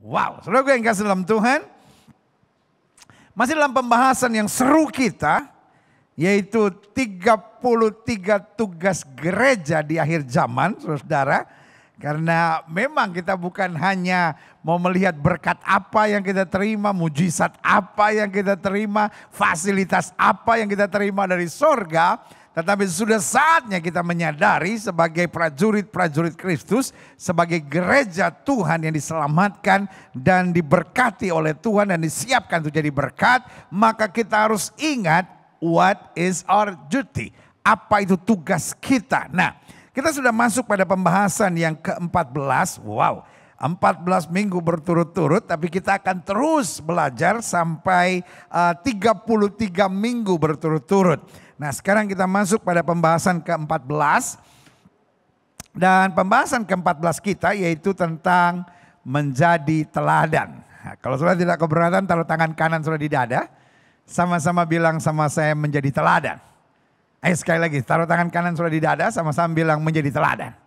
Wow, saudara gue yang kasih dalam Tuhan. Masih dalam pembahasan yang seru kita, yaitu 33 tugas gereja di akhir zaman, saudara. Karena memang kita bukan hanya mau melihat berkat apa yang kita terima, mujizat apa yang kita terima, fasilitas apa yang kita terima dari sorga. Tetapi sudah saatnya kita menyadari sebagai prajurit-prajurit Kristus, sebagai gereja Tuhan yang diselamatkan dan diberkati oleh Tuhan dan disiapkan untuk jadi berkat. Maka kita harus ingat what is our duty. Apa itu tugas kita. Nah, kita sudah masuk pada pembahasan yang ke-14. Wow, 14 minggu berturut-turut, tapi kita akan terus belajar sampai 33 minggu berturut-turut. Nah, sekarang kita masuk pada pembahasan ke-14. Dan pembahasan ke-14 kita yaitu tentang menjadi teladan. Nah, kalau saudara tidak keberatan, taruh tangan kanan saudara di dada. Sama-sama bilang sama saya menjadi teladan. Ayo sekali lagi, taruh tangan kanan saudara di dada, sama-sama bilang menjadi teladan.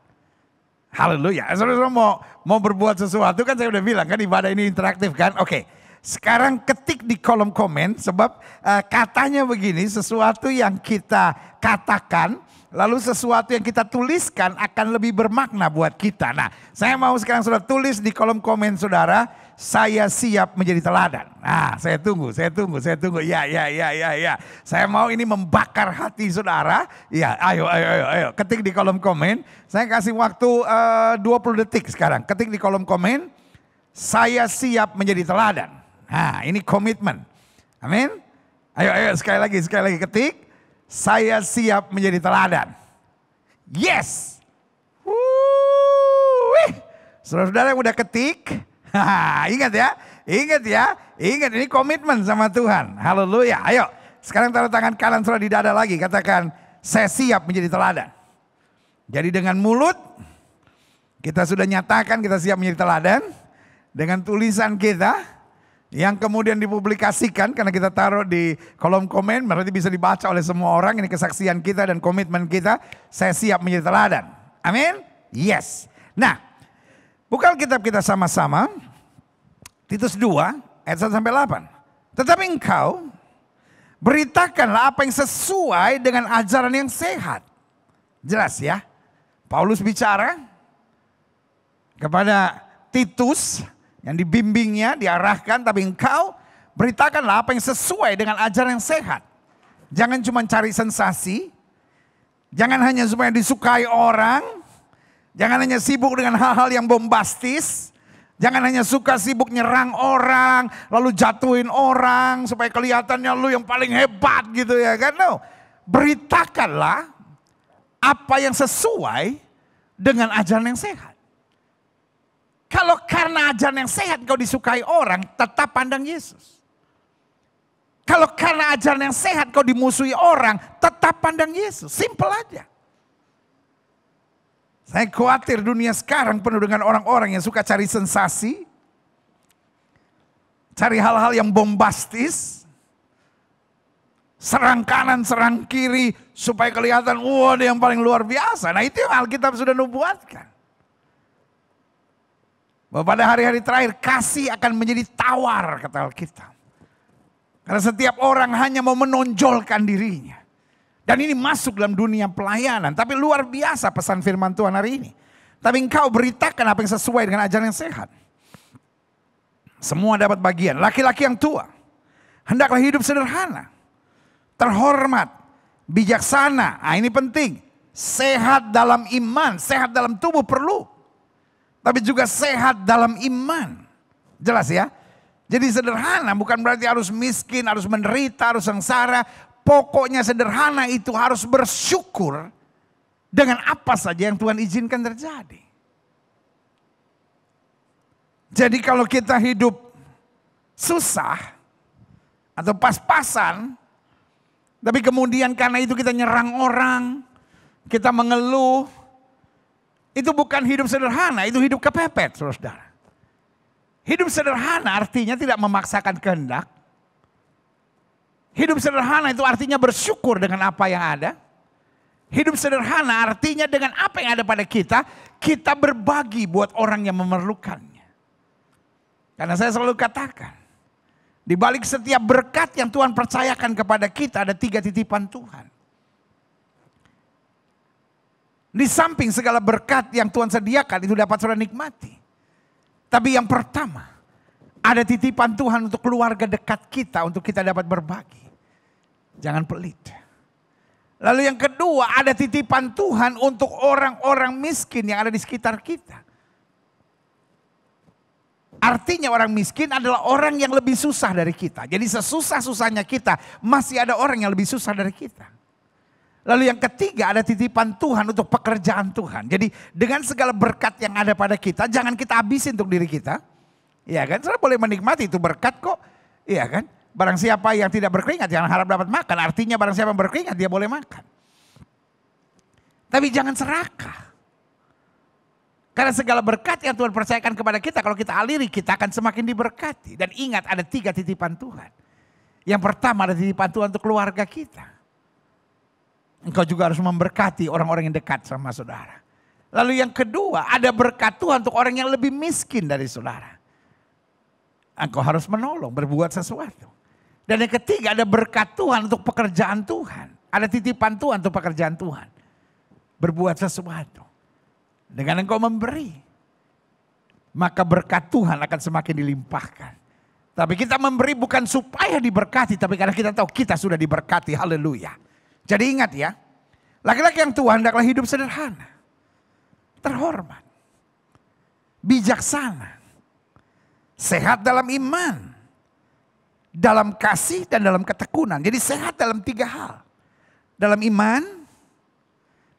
Haleluya. Saudara mau berbuat sesuatu, kan saya udah bilang kan ibadah ini interaktif kan. Oke. Sekarang ketik di kolom komen, sebab katanya begini, sesuatu yang kita katakan lalu sesuatu yang kita tuliskan akan lebih bermakna buat kita. Nah, saya mau sekarang saudara tulis di kolom komen saudara, saya siap menjadi teladan. Nah, saya tunggu. Ya. Saya mau ini membakar hati saudara. Ya, ayo. Ketik di kolom komen. Saya kasih waktu 20 detik sekarang. Ketik di kolom komen, saya siap menjadi teladan. Nah, ini komitmen. Amin. Ayo sekali lagi ketik. Saya siap menjadi teladan. Yes. Saudara-saudara yang udah ketik. Ingat ya. Ingat ini komitmen sama Tuhan. Haleluya. Ayo. Sekarang taruh tangan kanan saudara di dada lagi. Katakan, saya siap menjadi teladan. Jadi dengan mulut kita sudah nyatakan kita siap menjadi teladan. Dengan tulisan kita yang kemudian dipublikasikan karena kita taruh di kolom komen, berarti bisa dibaca oleh semua orang. Ini kesaksian kita dan komitmen kita. Saya siap menjadi teladan. Amin? Yes. Nah, buka kitab kita sama-sama. Titus 2 ayat 1 sampai 8. Tetapi engkau beritakanlah apa yang sesuai dengan ajaran yang sehat. Jelas ya. Paulus bicara kepada Titus yang dibimbingnya, diarahkan, tapi engkau beritakanlah apa yang sesuai dengan ajaran yang sehat. Jangan cuma cari sensasi, jangan hanya supaya disukai orang, jangan hanya sibuk dengan hal-hal yang bombastis, jangan hanya suka sibuk nyerang orang, lalu jatuhin orang supaya kelihatannya lu yang paling hebat gitu ya kan. No. Beritakanlah apa yang sesuai dengan ajaran yang sehat. Kalau karena ajaran yang sehat kau disukai orang, tetap pandang Yesus. Kalau karena ajaran yang sehat kau dimusuhi orang, tetap pandang Yesus. Simple aja. Saya khawatir dunia sekarang penuh dengan orang-orang yang suka cari sensasi. Cari hal-hal yang bombastis. Serang kanan, serang kiri supaya kelihatan, wah dia yang paling luar biasa. Nah itu yang Alkitab sudah nubuatkan. Bahwa pada hari-hari terakhir kasih akan menjadi tawar, kata Alkitab. Karena setiap orang hanya mau menonjolkan dirinya. Dan ini masuk dalam dunia pelayanan. Tapi luar biasa pesan firman Tuhan hari ini. Tapi engkau beritakan apa yang sesuai dengan ajaran yang sehat. Semua dapat bagian. Laki-laki yang tua, hendaklah hidup sederhana, terhormat, bijaksana. Nah ini penting. Sehat dalam iman, sehat dalam tubuh perlu. Tapi juga sehat dalam iman. Jelas ya. Jadi sederhana bukan berarti harus miskin, harus menderita, harus sengsara. Pokoknya sederhana itu harus bersyukur dengan apa saja yang Tuhan izinkan terjadi. Jadi kalau kita hidup susah atau pas-pasan, tapi kemudian karena itu kita nyerang orang, kita mengeluh, itu bukan hidup sederhana, itu hidup kepepet, saudara. Hidup sederhana artinya tidak memaksakan kehendak. Hidup sederhana itu artinya bersyukur dengan apa yang ada. Hidup sederhana artinya dengan apa yang ada pada kita, kita berbagi buat orang yang memerlukannya. Karena saya selalu katakan, di balik setiap berkat yang Tuhan percayakan kepada kita ada 3 titipan Tuhan. Di samping segala berkat yang Tuhan sediakan itu dapat saudara nikmati. Tapi yang pertama, ada titipan Tuhan untuk keluarga dekat kita, untuk kita dapat berbagi. Jangan pelit. Lalu yang kedua, ada titipan Tuhan untuk orang-orang miskin yang ada di sekitar kita. Artinya orang miskin adalah orang yang lebih susah dari kita. Jadi sesusah-susahnya kita, masih ada orang yang lebih susah dari kita. Lalu yang ketiga, ada titipan Tuhan untuk pekerjaan Tuhan. Jadi dengan segala berkat yang ada pada kita, jangan kita habisin untuk diri kita. Iya kan, saudara boleh menikmati itu berkat kok. Iya kan. Barang siapa yang tidak berkeringat jangan harap dapat makan. Artinya barang siapa yang berkeringat dia boleh makan. Tapi jangan serakah. Karena segala berkat yang Tuhan percayakan kepada kita, kalau kita aliri kita akan semakin diberkati. Dan ingat ada 3 titipan Tuhan. Yang pertama ada titipan Tuhan untuk keluarga kita. Engkau juga harus memberkati orang-orang yang dekat sama saudara. Lalu yang kedua ada berkat Tuhan untuk orang yang lebih miskin dari saudara. Engkau harus menolong, berbuat sesuatu. Dan yang ketiga ada berkat Tuhan untuk pekerjaan Tuhan. Ada titipan Tuhan untuk pekerjaan Tuhan. Berbuat sesuatu. Dengan engkau memberi, maka berkat Tuhan akan semakin dilimpahkan. Tapi kita memberi bukan supaya diberkati, tapi karena kita tahu kita sudah diberkati. Haleluya. Jadi ingat ya, laki-laki yang tua hendaklah hidup sederhana, terhormat, bijaksana, sehat dalam iman, dalam kasih dan dalam ketekunan. Jadi sehat dalam 3 hal. Dalam iman,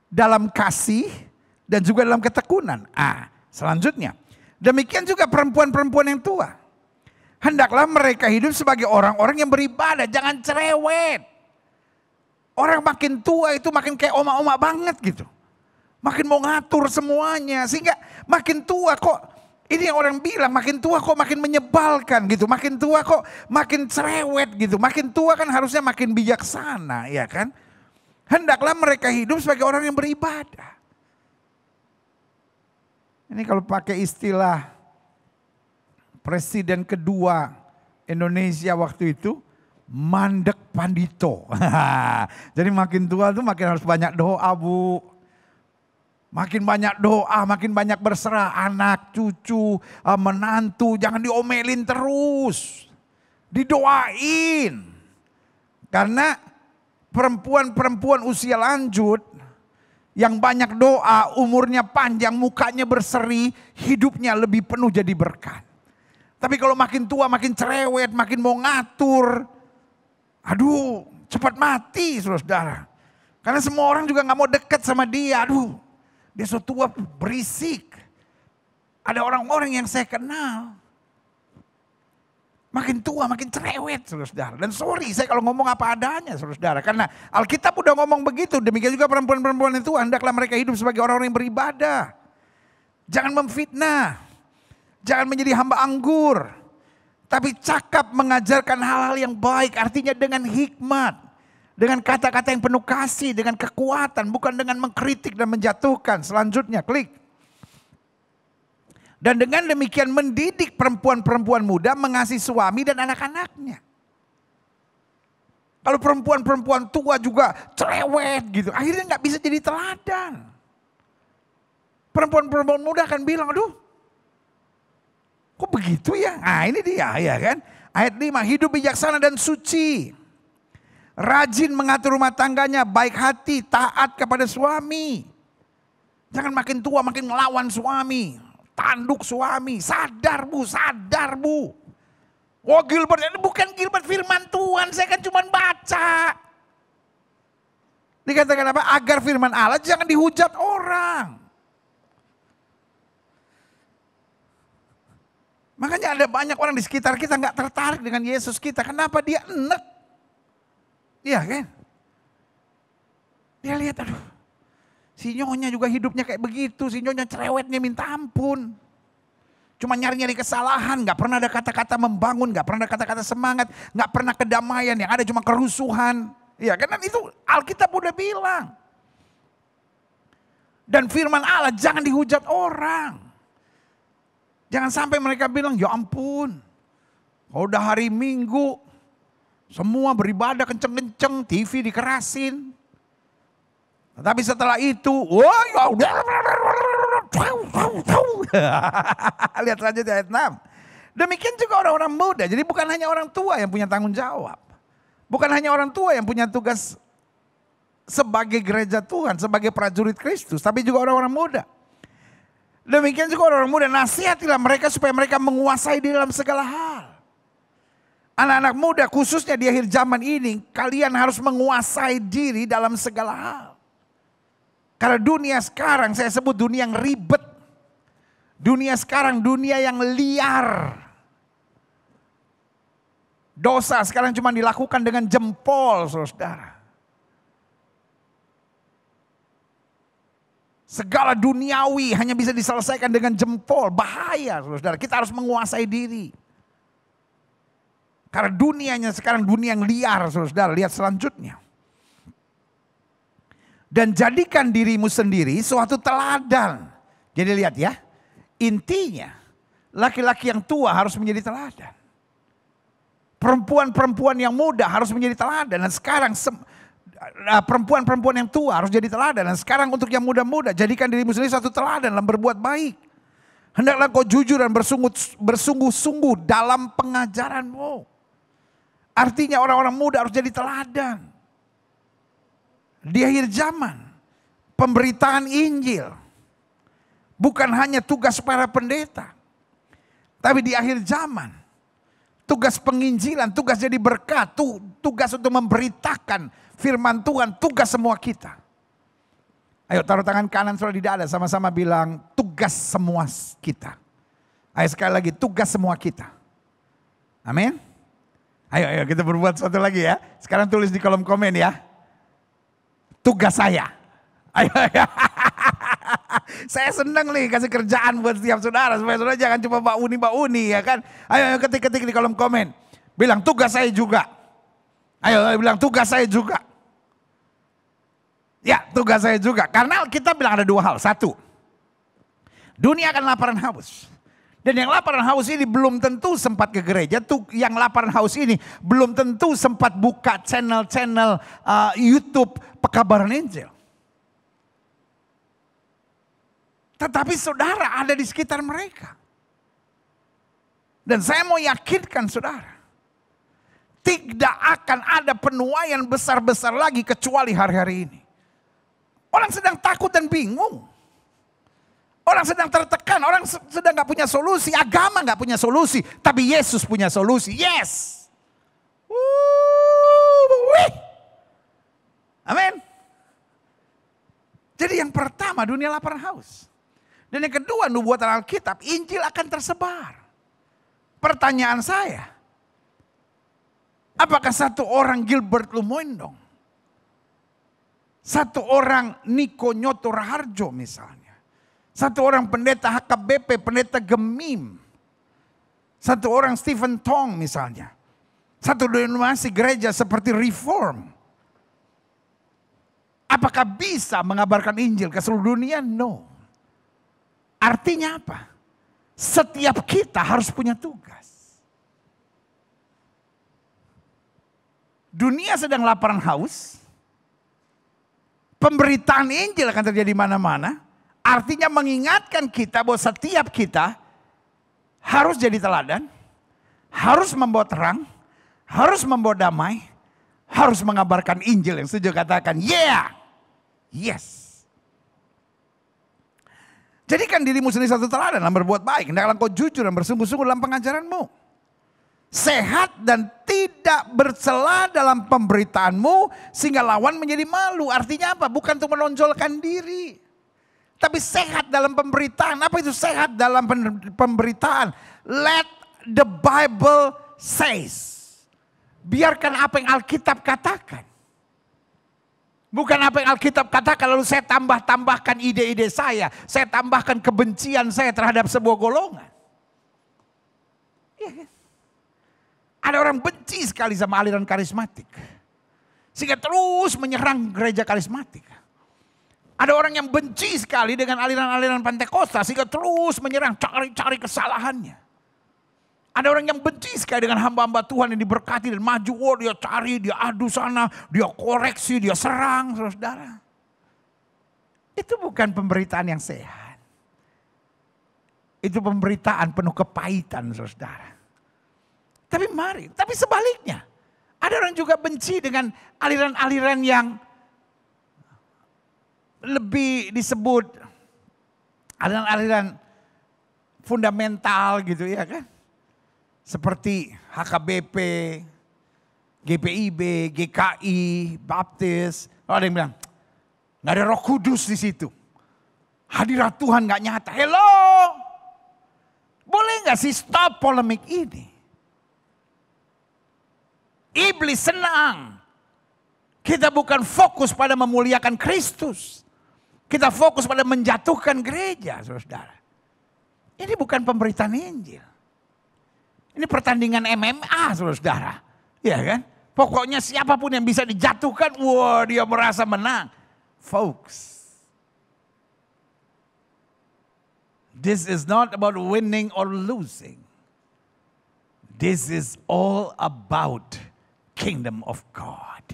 dalam kasih, dan juga dalam ketekunan. Selanjutnya. Demikian juga perempuan-perempuan yang tua. Hendaklah mereka hidup sebagai orang-orang yang beribadah. Jangan cerewet. Orang makin tua itu makin kayak oma-oma banget gitu. Makin mau ngatur semuanya. Sehingga makin tua kok. Ini yang orang bilang makin tua kok makin menyebalkan gitu. Makin tua kok makin cerewet gitu. Makin tua kan harusnya makin bijaksana ya kan. Hendaklah mereka hidup sebagai orang yang beribadah. Ini kalau pakai istilah presiden kedua Indonesia waktu itu. Mandek pandito. Jadi makin tua tuh makin harus banyak doa bu. Makin banyak doa, makin banyak berserah. Anak, cucu, menantu. Jangan diomelin terus. Didoain. Karena perempuan-perempuan usia lanjut. Yang banyak doa, umurnya panjang, mukanya berseri. Hidupnya lebih penuh jadi berkat. Tapi kalau makin tua, makin cerewet, makin mau ngatur. Aduh, cepat mati saudara. Karena semua orang juga gak mau dekat sama dia. Aduh. Dia so tua berisik. Ada orang-orang yang saya kenal. Makin tua makin cerewet saudara. Dan sorry saya kalau ngomong apa adanya saudara. Karena Alkitab udah ngomong begitu. Demikian juga perempuan-perempuan itu hendaklah mereka hidup sebagai orang-orang yang beribadah. Jangan memfitnah. Jangan menjadi hamba anggur. Tapi cakap mengajarkan hal-hal yang baik. Artinya dengan hikmat. Dengan kata-kata yang penuh kasih, dengan kekuatan, bukan dengan mengkritik dan menjatuhkan. Selanjutnya, klik. Dan dengan demikian mendidik perempuan-perempuan muda mengasihi suami dan anak-anaknya. Kalau perempuan-perempuan tua juga cerewet gitu, akhirnya nggak bisa jadi teladan. Perempuan-perempuan muda akan bilang, aduh, kok begitu ya? Nah ini dia ya kan. Ayat 5, hidup bijaksana dan suci. Rajin mengatur rumah tangganya, baik hati, taat kepada suami. Jangan makin tua makin melawan suami. Tanduk suami, sadar bu, sadar bu. Oh Gilbert, ini bukan Gilbert firman Tuhan, saya kan cuma baca. Dikatakan apa? Agar firman Allah jangan dihujat orang. Makanya ada banyak orang di sekitar kita gak tertarik dengan Yesus kita. Kenapa? Dia enek. Iya kan? Dia lihat aduh. Si nyonya juga hidupnya kayak begitu. Si nyonya cerewetnya minta ampun. Cuma nyari-nyari kesalahan. Gak pernah ada kata-kata membangun. Gak pernah ada kata-kata semangat. Gak pernah kedamaian. Yang ada cuma kerusuhan. Iya kan? Itu Alkitab udah bilang. Dan firman Allah jangan dihujat orang. Jangan sampai mereka bilang, ya ampun, kalau udah hari Minggu, semua beribadah kenceng-kenceng, TV dikerasin. Tapi setelah itu, wah ya udah. Lihat saja di ayat 6. Demikian juga orang-orang muda. Jadi bukan hanya orang tua yang punya tanggung jawab. Bukan hanya orang tua yang punya tugas sebagai gereja Tuhan, sebagai prajurit Kristus. Tapi juga orang-orang muda. Demikian juga orang-orang muda, nasihatilah mereka supaya mereka menguasai di dalam segala hal. Anak-anak muda khususnya di akhir zaman ini, kalian harus menguasai diri dalam segala hal. Karena dunia sekarang saya sebut dunia yang ribet. Dunia sekarang dunia yang liar. Dosa sekarang cuma dilakukan dengan jempol, saudara. Segala duniawi hanya bisa diselesaikan dengan jempol. Bahaya, saudara. Kita harus menguasai diri. Karena dunianya sekarang dunia yang liar, saudara. Lihat selanjutnya. Dan jadikan dirimu sendiri suatu teladan. Jadi lihat ya. Intinya, laki-laki yang tua harus menjadi teladan. Perempuan-perempuan yang muda harus menjadi teladan. Dan sekarang perempuan-perempuan yang tua harus jadi teladan. Dan sekarang untuk yang muda-muda, jadikan dirimu sendiri satu teladan dalam berbuat baik. Hendaklah kau jujur dan bersungguh-sungguh dalam pengajaranmu. Artinya orang-orang muda harus jadi teladan. Di akhir zaman, pemberitaan Injil bukan hanya tugas para pendeta. Tapi di akhir zaman, tugas penginjilan, tugas jadi berkat, tugas untuk memberitakan firman Tuhan, tugas semua kita. Ayo taruh tangan kanan saudara di dada, sama-sama bilang tugas semua kita. Ayo sekali lagi, tugas semua kita. Amin. Ayo kita berbuat satu lagi ya. Sekarang tulis di kolom komen ya. Tugas saya. Ayo. Saya senang nih kasih kerjaan buat setiap saudara. Supaya saudara jangan cuma Mbak Uni ya kan. Ayo ketik di kolom komen. Bilang tugas saya juga. Ayo bilang tugas saya juga. Ya tugas saya juga. Karena kita bilang ada dua hal. Satu. Dunia akan lapar dan haus. Dan yang lapar dan haus ini belum tentu sempat ke gereja. Yang lapar dan haus ini belum tentu sempat buka channel-channel YouTube pekabaran Injil. Tetapi saudara ada di sekitar mereka. Dan saya mau yakinkan saudara. Tidak akan ada penuaian besar-besar lagi kecuali hari-hari ini. Orang sedang takut dan bingung. Orang sedang tertekan, orang sedang gak punya solusi. Agama gak punya solusi, tapi Yesus punya solusi. Yes. Amin. Jadi yang pertama dunia lapar dan haus. Dan yang kedua nubuatan Alkitab, Injil akan tersebar. Pertanyaan saya, apakah satu orang Gilbert Lumoindong, satu orang Niko Nyoto Raharjo misalnya, satu orang pendeta HKBP, pendeta Gemim, satu orang Stephen Tong misalnya, satu denominasi gereja seperti Reform, apakah bisa mengabarkan Injil ke seluruh dunia? No. Artinya apa? Setiap kita harus punya tugas. Dunia sedang lapar dan haus. Pemberitaan Injil akan terjadi mana-mana. Artinya mengingatkan kita bahwa setiap kita harus jadi teladan. Harus membawa terang. Harus membawa damai. Harus mengabarkan Injil yang setuju katakan yeah. Yes. Jadikan dirimu sendiri satu teladan dalam berbuat baik. Hendaklah kau jujur dan bersungguh-sungguh dalam pengajaranmu. Sehat dan tidak bercela dalam pemberitaanmu sehingga lawan menjadi malu. Artinya apa? Bukan untuk menonjolkan diri. Tapi sehat dalam pemberitaan. Apa itu sehat dalam pemberitaan? Let the Bible says. Biarkan apa yang Alkitab katakan. Bukan apa yang Alkitab katakan lalu saya tambahkan ide-ide saya. Saya tambahkan kebencian saya terhadap sebuah golongan. Ya kan? Ada orang benci sekali sama aliran karismatik. Sehingga terus menyerang gereja karismatik. Ada orang yang benci sekali dengan aliran-aliran Pentakosta sehingga terus menyerang, cari-cari kesalahannya. Ada orang yang benci sekali dengan hamba-hamba Tuhan yang diberkati dan maju. Oh, dia cari, dia adu sana, dia koreksi, dia serang, saudara. Itu bukan pemberitaan yang sehat. Itu pemberitaan penuh kepahitan, saudara. Tapi sebaliknya. Ada orang juga benci dengan aliran-aliran yang lebih disebut aliran-aliran fundamental gitu ya kan. Seperti HKBP, GPIB, GKI, Baptis. Ada yang bilang, nggak ada Roh Kudus di situ. Hadirat Tuhan nggak nyata. Hello, boleh nggak sih stop polemik ini? Iblis senang. Kita bukan fokus pada memuliakan Kristus. Kita fokus pada menjatuhkan gereja, saudara. Ini bukan pemberitaan Injil. Ini pertandingan MMA, saudara. Ya kan? Pokoknya siapapun yang bisa dijatuhkan, wah dia merasa menang. Folks, this is not about winning or losing. This is all about kingdom of God.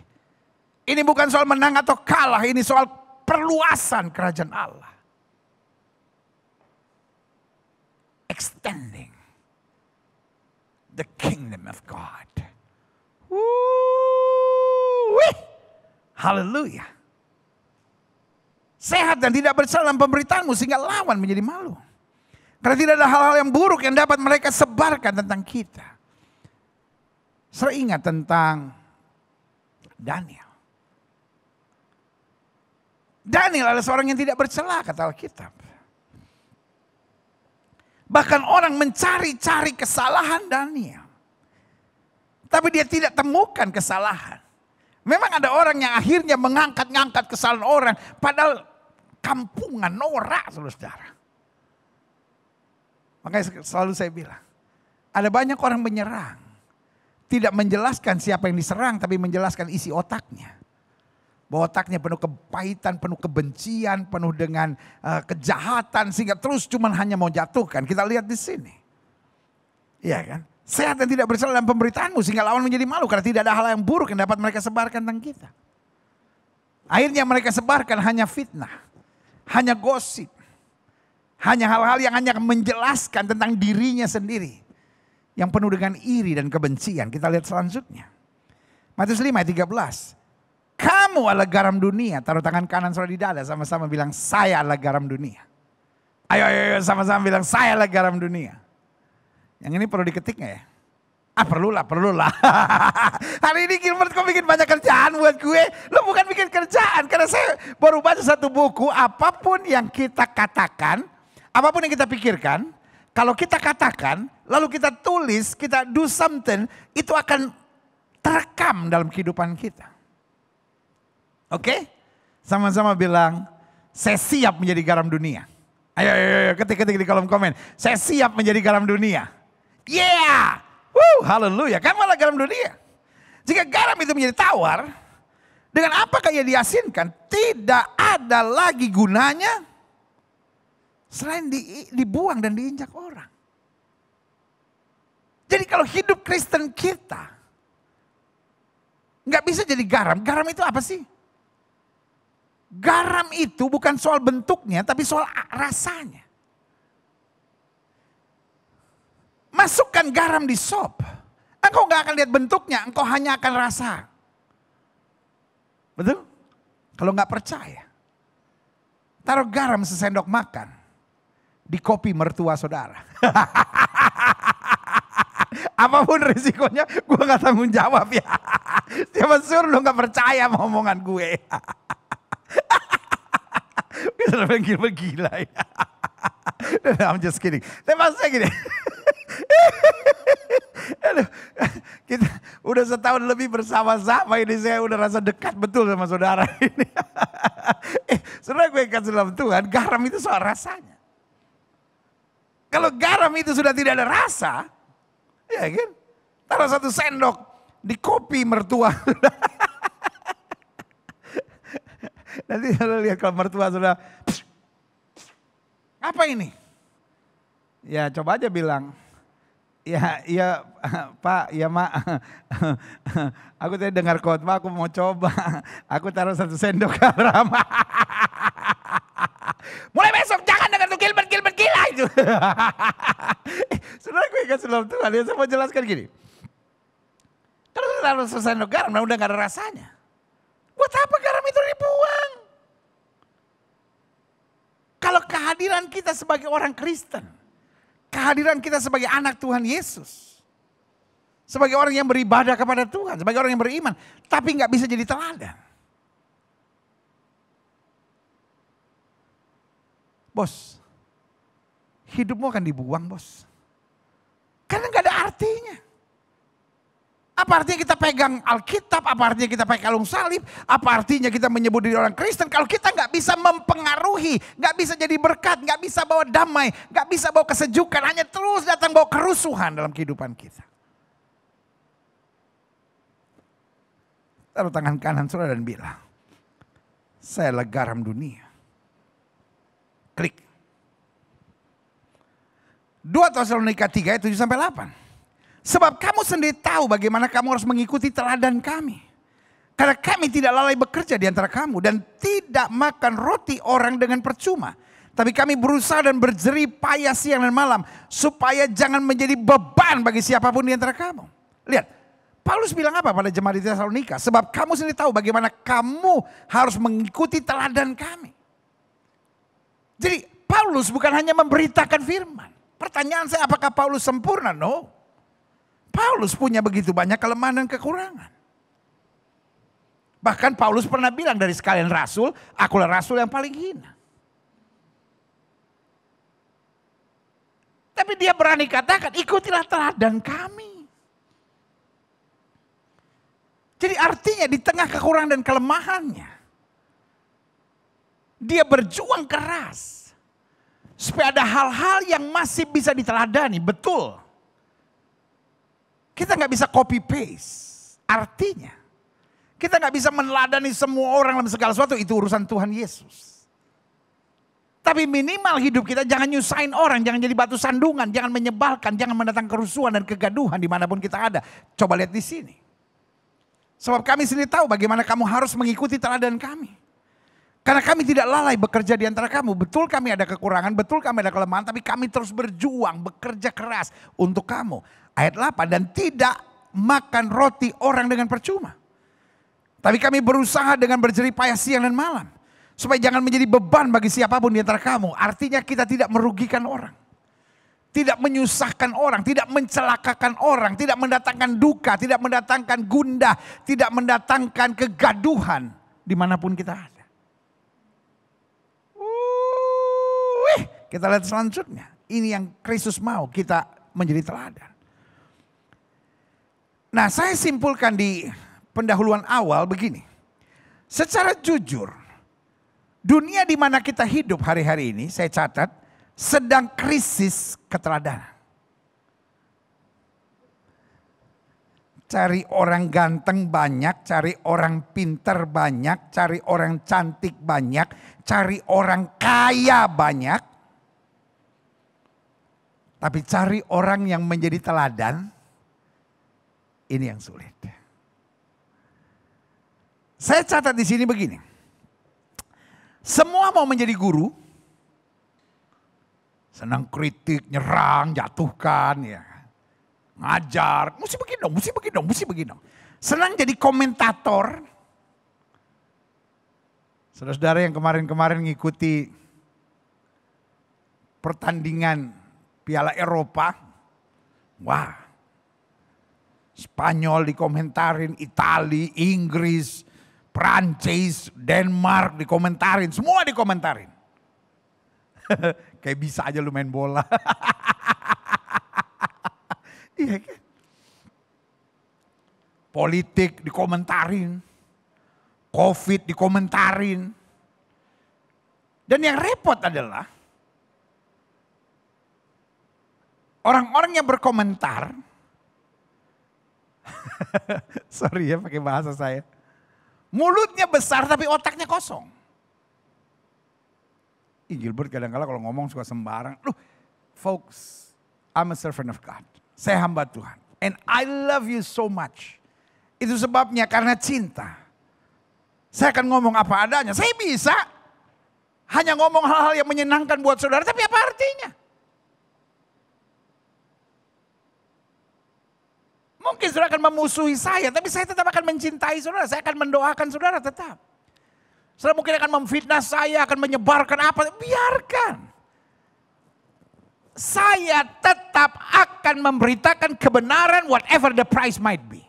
Ini bukan soal menang atau kalah, ini soal perluasan kerajaan Allah. Extending the kingdom of God. Woo-wee. Haleluya. Sehat dan tidak bersalah dalam pemberitaanmu sehingga lawan menjadi malu. Karena tidak ada hal-hal yang buruk yang dapat mereka sebarkan tentang kita. Saya ingat tentang Daniel. Daniel adalah seorang yang tidak bercela kata Alkitab. Bahkan orang mencari-cari kesalahan Daniel. Tapi dia tidak temukan kesalahan. Memang ada orang yang akhirnya mengangkat-ngangkat kesalahan orang. Padahal kampungan, norak saudara. Makanya selalu saya bilang. Ada banyak orang menyerang. Tidak menjelaskan siapa yang diserang. Tapi menjelaskan isi otaknya. Bahwa otaknya penuh kepahitan, penuh kebencian, penuh dengan kejahatan. Sehingga terus cuman hanya mau jatuhkan. Kita lihat di sini. Iya kan? Sehat dan tidak bersalah dalam pemberitaanmu. Sehingga lawan menjadi malu. Karena tidak ada hal yang buruk yang dapat mereka sebarkan tentang kita. Akhirnya mereka sebarkan hanya fitnah. Hanya gosip. Hanya hal-hal yang hanya menjelaskan tentang dirinya sendiri. Yang penuh dengan iri dan kebencian. Kita lihat selanjutnya. Matius 5 ayat 13. Kamu adalah garam dunia. Taruh tangan kanan saudara di dada. Sama-sama bilang saya adalah garam dunia. Ayo sama-sama bilang saya adalah garam dunia. Yang ini perlu diketik gak ya? Perlulah. Hari ini Gilbert kok bikin banyak kerjaan buat gue. Lo bukan bikin kerjaan. Karena saya baru baca satu buku. Apapun yang kita katakan. Apapun yang kita pikirkan. Kalau kita katakan. Lalu kita tulis. Kita do something. Itu akan terekam dalam kehidupan kita. Oke? Sama-sama bilang. Saya siap menjadi garam dunia. Ayo ketik di kolom komen. Saya siap menjadi garam dunia. Yeah! Woo, haleluya. Kan malah garam dunia. Jika garam itu menjadi tawar, dengan apakah ia diasinkan? Tidak ada lagi gunanya selain dibuang dan diinjak orang. Jadi kalau hidup Kristen kita nggak bisa jadi garam. Garam itu apa sih? Garam itu bukan soal bentuknya, tapi soal rasanya. Masukkan garam di sop. Engkau gak akan lihat bentuknya, engkau hanya akan rasa. Betul? Kalau gak percaya. Taruh garam sesendok makan. Di kopi mertua saudara. Apapun risikonya gue gak tanggung jawab ya. Siapa suruh lu gak percaya sama omongan gue. Kita gila ya. I'm just kidding. Tapi maksudnya gini. Aduh, kita udah setahun lebih bersama-sama ini saya udah rasa dekat betul sama saudara ini. Saudara gue kasih dalam Tuhan, garam itu soal rasanya. Kalau garam itu sudah tidak ada rasa, ya kan? Taruh satu sendok di kopi mertua. Nanti saudara lihat kalau mertua saudara, apa ini? Ya coba aja bilang, ya iya Pak, ya Mak, aku tadi dengar khotbah, aku mau coba, aku taruh 1 sendok garam. Mulai besok jangan dengar tuh Gilbert gila itu. Saudara, gue ingat sebelum Tuhan, ya saya mau jelaskan gini. Kalau taruh 1 sendok garam, udah gak ada rasanya. Buat apa garam itu dibuang? Kalau kehadiran kita sebagai orang Kristen, kehadiran kita sebagai anak Tuhan Yesus, sebagai orang yang beribadah kepada Tuhan, sebagai orang yang beriman, tapi gak bisa jadi teladan. Bos, hidupmu akan dibuang bos. Karena gak ada artinya. Apa artinya kita pegang Alkitab, apa artinya kita pakai kalung salib, apa artinya kita menyebut diri orang Kristen kalau kita gak bisa mempengaruhi, gak bisa jadi berkat, gak bisa bawa damai, gak bisa bawa kesejukan, hanya terus datang bawa kerusuhan dalam kehidupan kita. Taruh tangan kanan saudara dan bilang, saya adalah garam dunia. Klik. 2 Tesalonika 3 ayat 7-8. Sebab kamu sendiri tahu bagaimana kamu harus mengikuti teladan kami. Karena kami tidak lalai bekerja di antara kamu dan tidak makan roti orang dengan percuma. Tapi kami berusaha dan berjerih payah siang dan malam supaya jangan menjadi beban bagi siapapun di antara kamu. Lihat, Paulus bilang apa pada jemaat di Tesalonika? Sebab kamu sendiri tahu bagaimana kamu harus mengikuti teladan kami. Jadi Paulus bukan hanya memberitakan firman. Pertanyaan saya, apakah Paulus sempurna? No. Paulus punya begitu banyak kelemahan dan kekurangan. Bahkan Paulus pernah bilang dari sekalian rasul, akulah rasul yang paling hina. Tapi dia berani katakan, ikutilah teladan kami. Jadi artinya di tengah kekurangan dan kelemahannya, dia berjuang keras. Supaya ada hal-hal yang masih bisa diteladani, betul. Kita gak bisa copy paste. Artinya, kita gak bisa meneladani semua orang dalam segala sesuatu, itu urusan Tuhan Yesus. Tapi minimal hidup kita jangan nyusahin orang, jangan jadi batu sandungan, jangan menyebalkan, jangan mendatangkan kerusuhan dan kegaduhan dimanapun kita ada. Coba lihat di sini. Sebab kami sendiri tahu bagaimana kamu harus mengikuti teladan kami. Karena kami tidak lalai bekerja di antara kamu. Betul kami ada kekurangan, betul kami ada kelemahan, tapi kami terus berjuang, bekerja keras untuk kamu. Ayat 8, dan tidak makan roti orang dengan percuma. Tapi kami berusaha dengan berjerih payah siang dan malam. Supaya jangan menjadi beban bagi siapapun di antara kamu. Artinya kita tidak merugikan orang. Tidak menyusahkan orang, tidak mencelakakan orang, tidak mendatangkan duka, tidak mendatangkan gundah, tidak mendatangkan kegaduhan dimanapun kita ada. Kita lihat selanjutnya. Ini yang Kristus mau kita menjadi teladan. Nah, saya simpulkan di pendahuluan awal begini. Secara jujur, dunia di mana kita hidup hari-hari ini, saya catat, sedang krisis keteladanan. Cari orang ganteng banyak, cari orang pinter banyak, cari orang cantik banyak, cari orang kaya banyak. Tapi cari orang yang menjadi teladan, ini yang sulit. Saya catat di sini begini. Semua mau menjadi guru. Senang kritik, nyerang, jatuhkan, ya. Ngajar, mesti begini dong, mesti begini dong, mesti begini dong. Senang jadi komentator. Saudara-saudara yang kemarin-kemarin ngikuti pertandingan Piala Eropa, wah, Spanyol dikomentarin, Itali, Inggris, Prancis, Denmark dikomentarin, semua dikomentarin. Kayak bisa aja lu main bola. Iya kan? Politik dikomentarin, COVID dikomentarin. Dan yang repot adalah orang-orang yang berkomentar, sorry ya pakai bahasa saya, mulutnya besar tapi otaknya kosong. Gilbert kadang-kala kalau ngomong suka sembarang. Loh, folks, I'm a servant of God. Saya hamba Tuhan. And I love you so much. Itu sebabnya karena cinta. Saya akan ngomong apa adanya. Saya bisa hanya ngomong hal-hal yang menyenangkan buat saudara. Tapi apa artinya? Mungkin saudara akan memusuhi saya. Tapi saya tetap akan mencintai saudara. Saya akan mendoakan saudara tetap. Saudara mungkin akan memfitnah saya. Akan menyebarkan apa. Biarkan. Saya tetap akan memberitakan kebenaran whatever the price might be.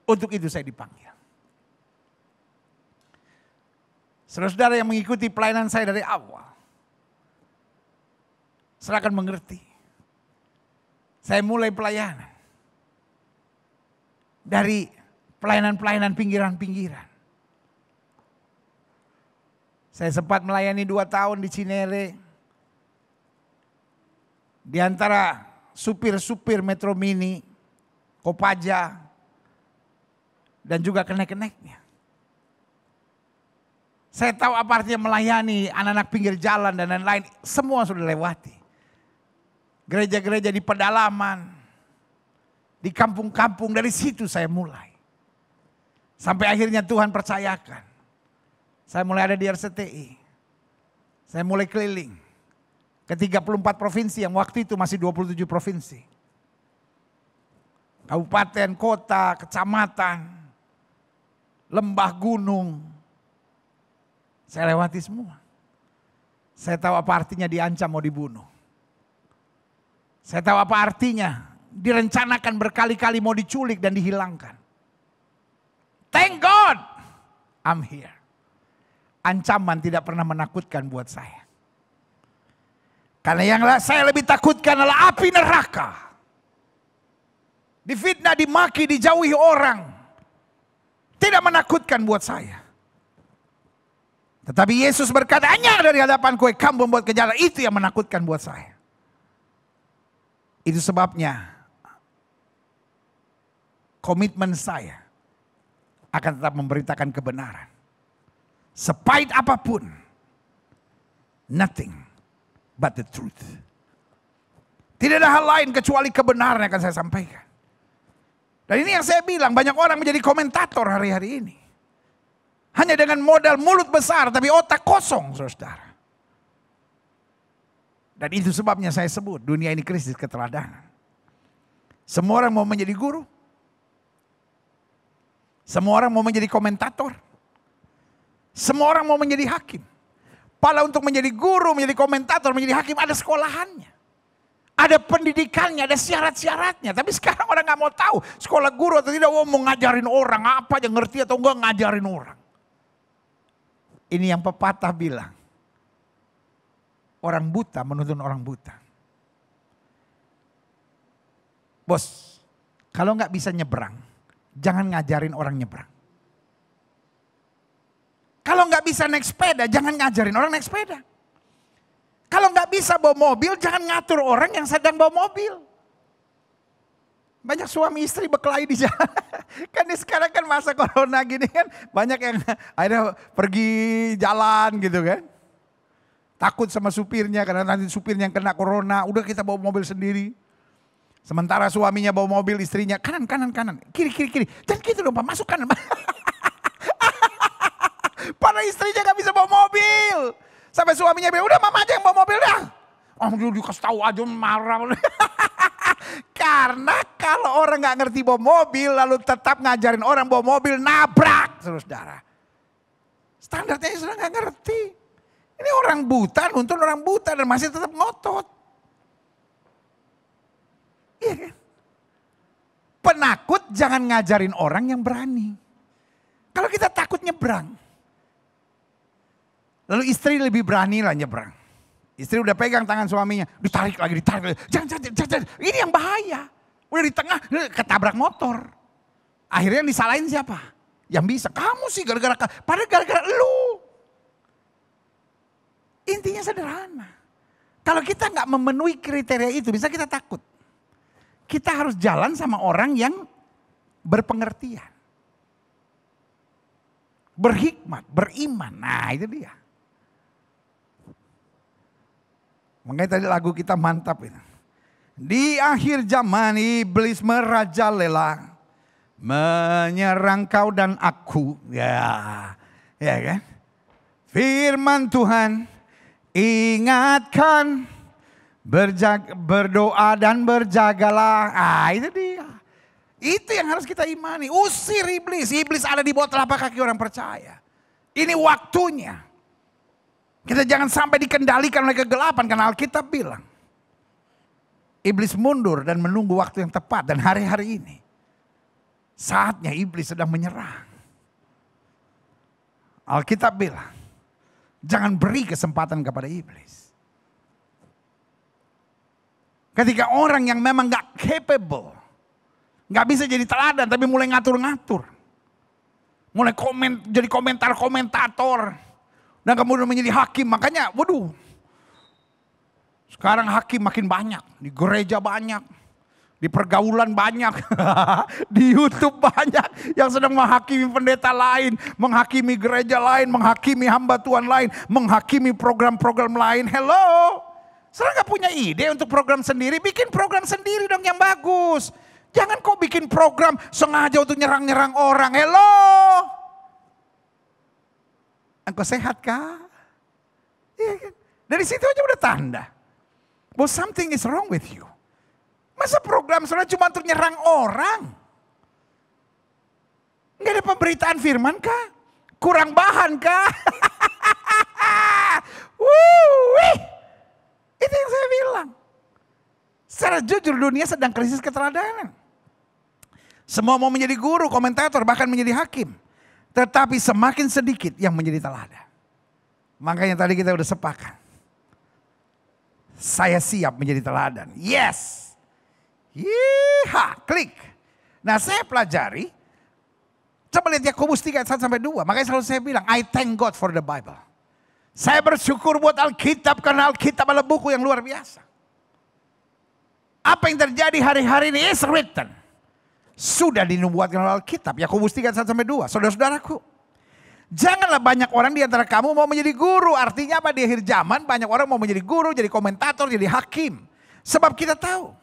Untuk itu saya dipanggil. Saudara-saudara yang mengikuti pelayanan saya dari awal. Saudara akan mengerti. Saya mulai pelayanan. Dari pelayanan-pelayanan pinggiran-pinggiran. Saya sempat melayani 2 tahun di Cinere. Di antara supir-supir Metro Mini, Kopaja, dan juga kenek-keneknya. Saya tahu apa artinya melayani anak-anak pinggir jalan dan lain-lain. Semua sudah lewati. Gereja-gereja di pedalaman, di kampung-kampung, dari situ saya mulai. Sampai akhirnya Tuhan percayakan. Saya mulai ada di RCTI. Saya mulai keliling. Ke 34 provinsi yang waktu itu masih 27 provinsi. Kabupaten, kota, kecamatan, lembah gunung. Saya lewati semua. Saya tahu apa artinya diancam mau dibunuh. Saya tahu apa artinya direncanakan berkali-kali mau diculik dan dihilangkan. Thank God I'm here. Ancaman tidak pernah menakutkan buat saya. Karena yang saya lebih takutkan adalah api neraka. Difitnah, dimaki, dijauhi orang. Tidak menakutkan buat saya. Tetapi Yesus berkata, hanya dari hadapanku kamu membuat kejahatan. Itu yang menakutkan buat saya. Itu sebabnya komitmen saya akan tetap memberitakan kebenaran. Sepahit apapun, nothing but the truth. Tidak ada hal lain kecuali kebenaran yang akan saya sampaikan. Dan ini yang saya bilang, banyak orang menjadi komentator hari-hari ini. Hanya dengan modal mulut besar tapi otak kosong, saudara. Dan itu sebabnya saya sebut dunia ini krisis keteladanan. Semua orang mau menjadi guru. Semua orang mau menjadi komentator. Semua orang mau menjadi hakim. Padahal untuk menjadi guru, menjadi komentator, menjadi hakim ada sekolahannya. Ada pendidikannya, ada syarat-syaratnya. Tapi sekarang orang gak mau tahu sekolah guru atau tidak. Mau ngajarin orang apa aja, ngerti atau enggak ngajarin orang. Ini yang pepatah bilang. Orang buta menuntun orang buta. Bos, kalau gak bisa nyebrang, jangan ngajarin orang nyebrang. Kalau nggak bisa naik sepeda, jangan ngajarin orang naik sepeda. Kalau nggak bisa bawa mobil, jangan ngatur orang yang sedang bawa mobil. Banyak suami istri berkelahi di jalan. Kan sekarang kan masa corona gini kan, banyak yang ada pergi jalan gitu kan. Takut sama supirnya karena nanti supirnya yang kena corona, udah kita bawa mobil sendiri. Sementara suaminya bawa mobil, istrinya kanan, kiri. Jangan gitu dong Pak, masuk kanan. Padahal istrinya gak bisa bawa mobil. Sampai suaminya bilang, udah mama aja yang bawa mobil dah. Oh dikasih tahu aja marah. Karena kalau orang gak ngerti bawa mobil lalu tetap ngajarin orang bawa mobil, nabrak saudara. Standarnya sudah gak ngerti. Ini orang buta, nuntun orang buta dan masih tetap ngotot. Iya kan? Penakut jangan ngajarin orang yang berani. Kalau kita takut nyebrang. Lalu istri lebih berani lah nyebrang. Istri udah pegang tangan suaminya, ditarik lagi. Jangan. Ini yang bahaya. Udah di tengah, ketabrak motor. Akhirnya yang disalahin siapa? Yang bisa, kamu sih padahal gara-gara lu. Intinya sederhana. Kalau kita nggak memenuhi kriteria itu, bisa kita takut. Kita harus jalan sama orang yang berpengertian. Berhikmat, beriman. Nah itu dia. Makanya tadi lagu kita mantap itu. Di akhir zaman iblis merajalela, menyerang kau dan aku. Ya kan? Firman Tuhan ingatkan, berdoa dan berjagalah. Itu dia. Itu yang harus kita imani. Usir iblis. Iblis ada di bawah telapak kaki orang percaya. Ini waktunya. Kita jangan sampai dikendalikan oleh kegelapan. Karena Alkitab bilang, iblis mundur dan menunggu waktu yang tepat. Dan hari-hari ini, saatnya iblis sedang menyerang. Alkitab bilang, jangan beri kesempatan kepada iblis. Ketika orang yang memang gak capable, gak bisa jadi teladan, tapi mulai ngatur-ngatur. Mulai jadi komentar-komentator. Dan kemudian menjadi hakim. Makanya waduh, sekarang hakim makin banyak. Di gereja banyak. Di pergaulan banyak. Di YouTube banyak. Yang sedang menghakimi pendeta lain. Menghakimi gereja lain. Menghakimi hamba Tuhan lain. Menghakimi program-program lain. Hello. Saudara gak punya ide untuk program sendiri? Bikin program sendiri dong yang bagus. Jangan kau bikin program sengaja untuk nyerang-nyerang orang. Hello. Engkau sehat kah? Iya kan? Dari situ aja udah tanda. Bahwa something is wrong with you. Masa program saudara cuma untuk nyerang orang? Nggak ada pemberitaan firman kah? Kurang bahan kah? Itu yang saya bilang. Secara jujur dunia sedang krisis keteladanan. Semua mau menjadi guru, komentator, bahkan menjadi hakim. Tetapi semakin sedikit yang menjadi teladan. Makanya tadi kita udah sepakat. Saya siap menjadi teladan. Yes. Yeeha, klik. Nah saya pelajari. Coba lihat Yakobus 3 ayat 1 sampai 2. Makanya selalu saya bilang, I thank God for the Bible. Saya bersyukur buat Alkitab karena Alkitab adalah buku yang luar biasa. Apa yang terjadi hari-hari ini is written. Sudah dinubuatkan oleh Alkitab. Yakobus 3 ayat 1 sampai 2. Saudara-saudaraku. Janganlah banyak orang di antara kamu mau menjadi guru. Artinya apa? Di akhir zaman banyak orang mau menjadi guru, jadi komentator, jadi hakim. Sebab kita tahu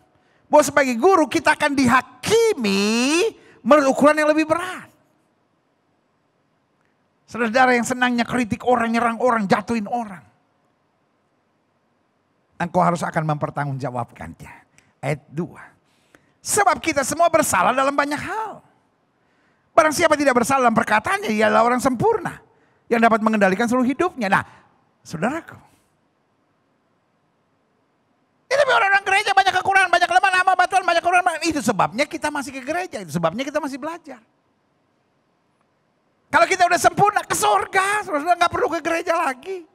bahwa sebagai guru kita akan dihakimi menurut ukuran yang lebih berat. Saudara yang senangnya kritik orang, nyerang orang, jatuhin orang. Engkau harus akan mempertanggungjawabkannya. Ayat 2. Sebab kita semua bersalah dalam banyak hal. Barang siapa tidak bersalah dalam perkataannya, ia adalah orang sempurna. Yang dapat mengendalikan seluruh hidupnya. Nah, saudaraku. Itu orang-orang gereja banyak kekurangan, banyak kelemahan, nama batuan, banyak kekurangan. Itu sebabnya kita masih ke gereja, itu sebabnya kita masih belajar. Kalau kita udah sempurna, ke surga. Saudara gak perlu ke gereja lagi.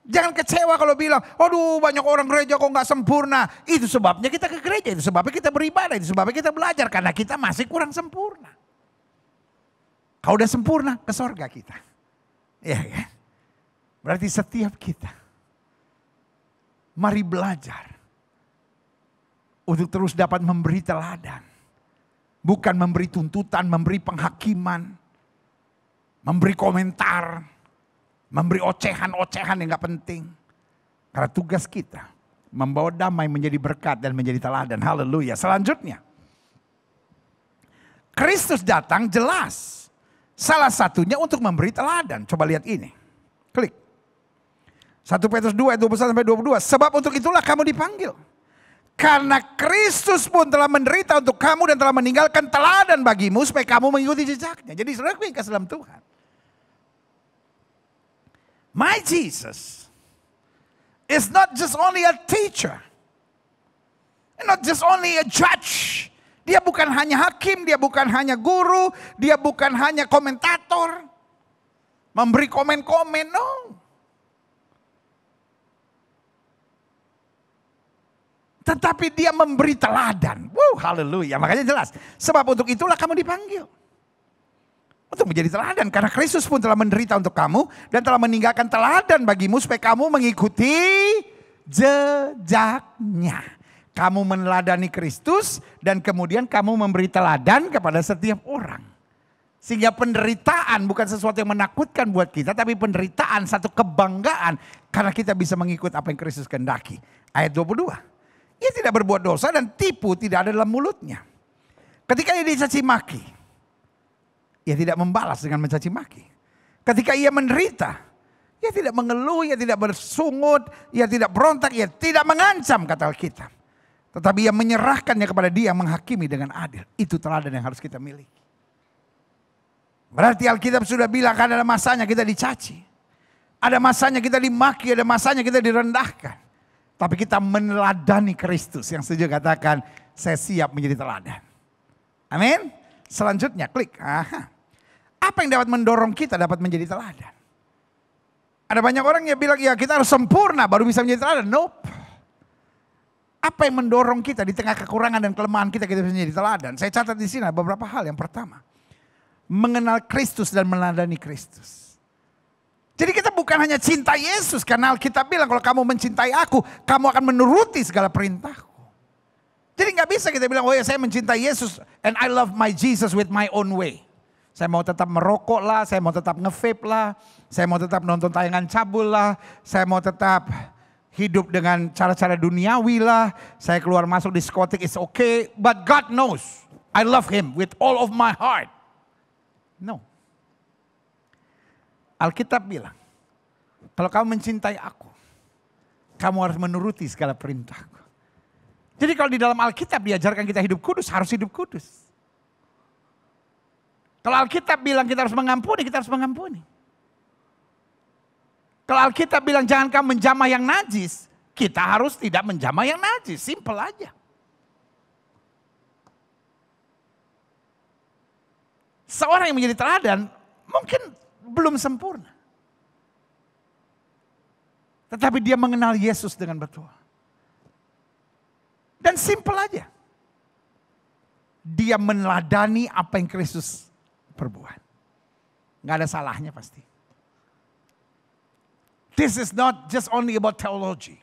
Jangan kecewa kalau bilang, aduh banyak orang gereja kok gak sempurna. Itu sebabnya kita ke gereja, itu sebabnya kita beribadah, itu sebabnya kita belajar. Karena kita masih kurang sempurna. Kalau udah sempurna, ke surga kita. Iya kan? Berarti setiap kita, mari belajar. Untuk terus dapat memberi teladan. Bukan memberi tuntutan, memberi penghakiman. Memberi komentar. Memberi ocehan-ocehan yang gak penting. Karena tugas kita membawa damai menjadi berkat dan menjadi teladan. Haleluya. Selanjutnya. Kristus datang jelas. Salah satunya untuk memberi teladan. Coba lihat ini. Klik. 1 Petrus 2 ayat 21 sampai 22. Sebab untuk itulah kamu dipanggil. Karena Kristus pun telah menderita untuk kamu dan telah meninggalkan teladan bagimu supaya kamu mengikuti jejaknya. Jadi saudara kasih dalam Tuhan. My Jesus is not just only a teacher. Not just only a judge. Dia bukan hanya hakim, dia bukan hanya guru, dia bukan hanya komentator. Memberi komen-komen, no. Tetapi dia memberi teladan. Wow, haleluya. Makanya jelas. Sebab untuk itulah kamu dipanggil. Untuk menjadi teladan. Karena Kristus pun telah menderita untuk kamu. Dan telah meninggalkan teladan bagimu. Supaya kamu mengikuti jejaknya. Kamu meneladani Kristus. Dan kemudian kamu memberi teladan kepada setiap orang. Sehingga penderitaan bukan sesuatu yang menakutkan buat kita, tapi penderitaan satu kebanggaan karena kita bisa mengikut apa yang Kristus kehendaki. Ayat 22. Ia tidak berbuat dosa dan tipu tidak ada dalam mulutnya. Ketika ia dicaci maki, ia tidak membalas dengan mencaci maki. Ketika ia menderita, ia tidak mengeluh, ia tidak bersungut, ia tidak berontak, ia tidak mengancam, kata Alkitab. Tetapi ia menyerahkannya kepada Dia yang menghakimi dengan adil. Itu teladan yang harus kita miliki. Berarti Alkitab sudah bilang kan ada masanya kita dicaci. Ada masanya kita dimaki, ada masanya kita direndahkan. Tapi kita meneladani Kristus yang setuju katakan saya siap menjadi teladan. Amin. Selanjutnya klik. Aha. Apa yang dapat mendorong kita dapat menjadi teladan? Ada banyak orang yang bilang ya kita harus sempurna baru bisa menjadi teladan. Nope. Apa yang mendorong kita di tengah kekurangan dan kelemahan kita bisa menjadi teladan? Saya catat di sini ada beberapa hal. Yang pertama, mengenal Kristus dan meneladani Kristus. Jadi kita bukan hanya cinta Yesus karena Alkitab bilang kalau kamu mencintai aku, kamu akan menuruti segala perintahku. Jadi nggak bisa kita bilang, oh ya saya mencintai Yesus and I love my Jesus with my own way. Saya mau tetap merokok lah, saya mau tetap nge-vape lah, saya mau tetap nonton tayangan cabul lah, saya mau tetap hidup dengan cara-cara duniawi lah, saya keluar masuk diskotik is okay, but God knows I love Him with all of my heart. No. Alkitab bilang, kalau kamu mencintai aku, kamu harus menuruti segala perintahku. Jadi kalau di dalam Alkitab diajarkan kita hidup kudus, harus hidup kudus. Kalau Alkitab bilang kita harus mengampuni, kita harus mengampuni. Kalau Alkitab bilang jangan kamu menjamah yang najis, kita harus tidak menjamah yang najis. Simple aja. Seorang yang menjadi teladan mungkin belum sempurna. Tetapi dia mengenal Yesus dengan betul. Dan simple aja. Dia meneladani apa yang Kristus perbuat. Gak ada salahnya pasti. This is not just only about theology.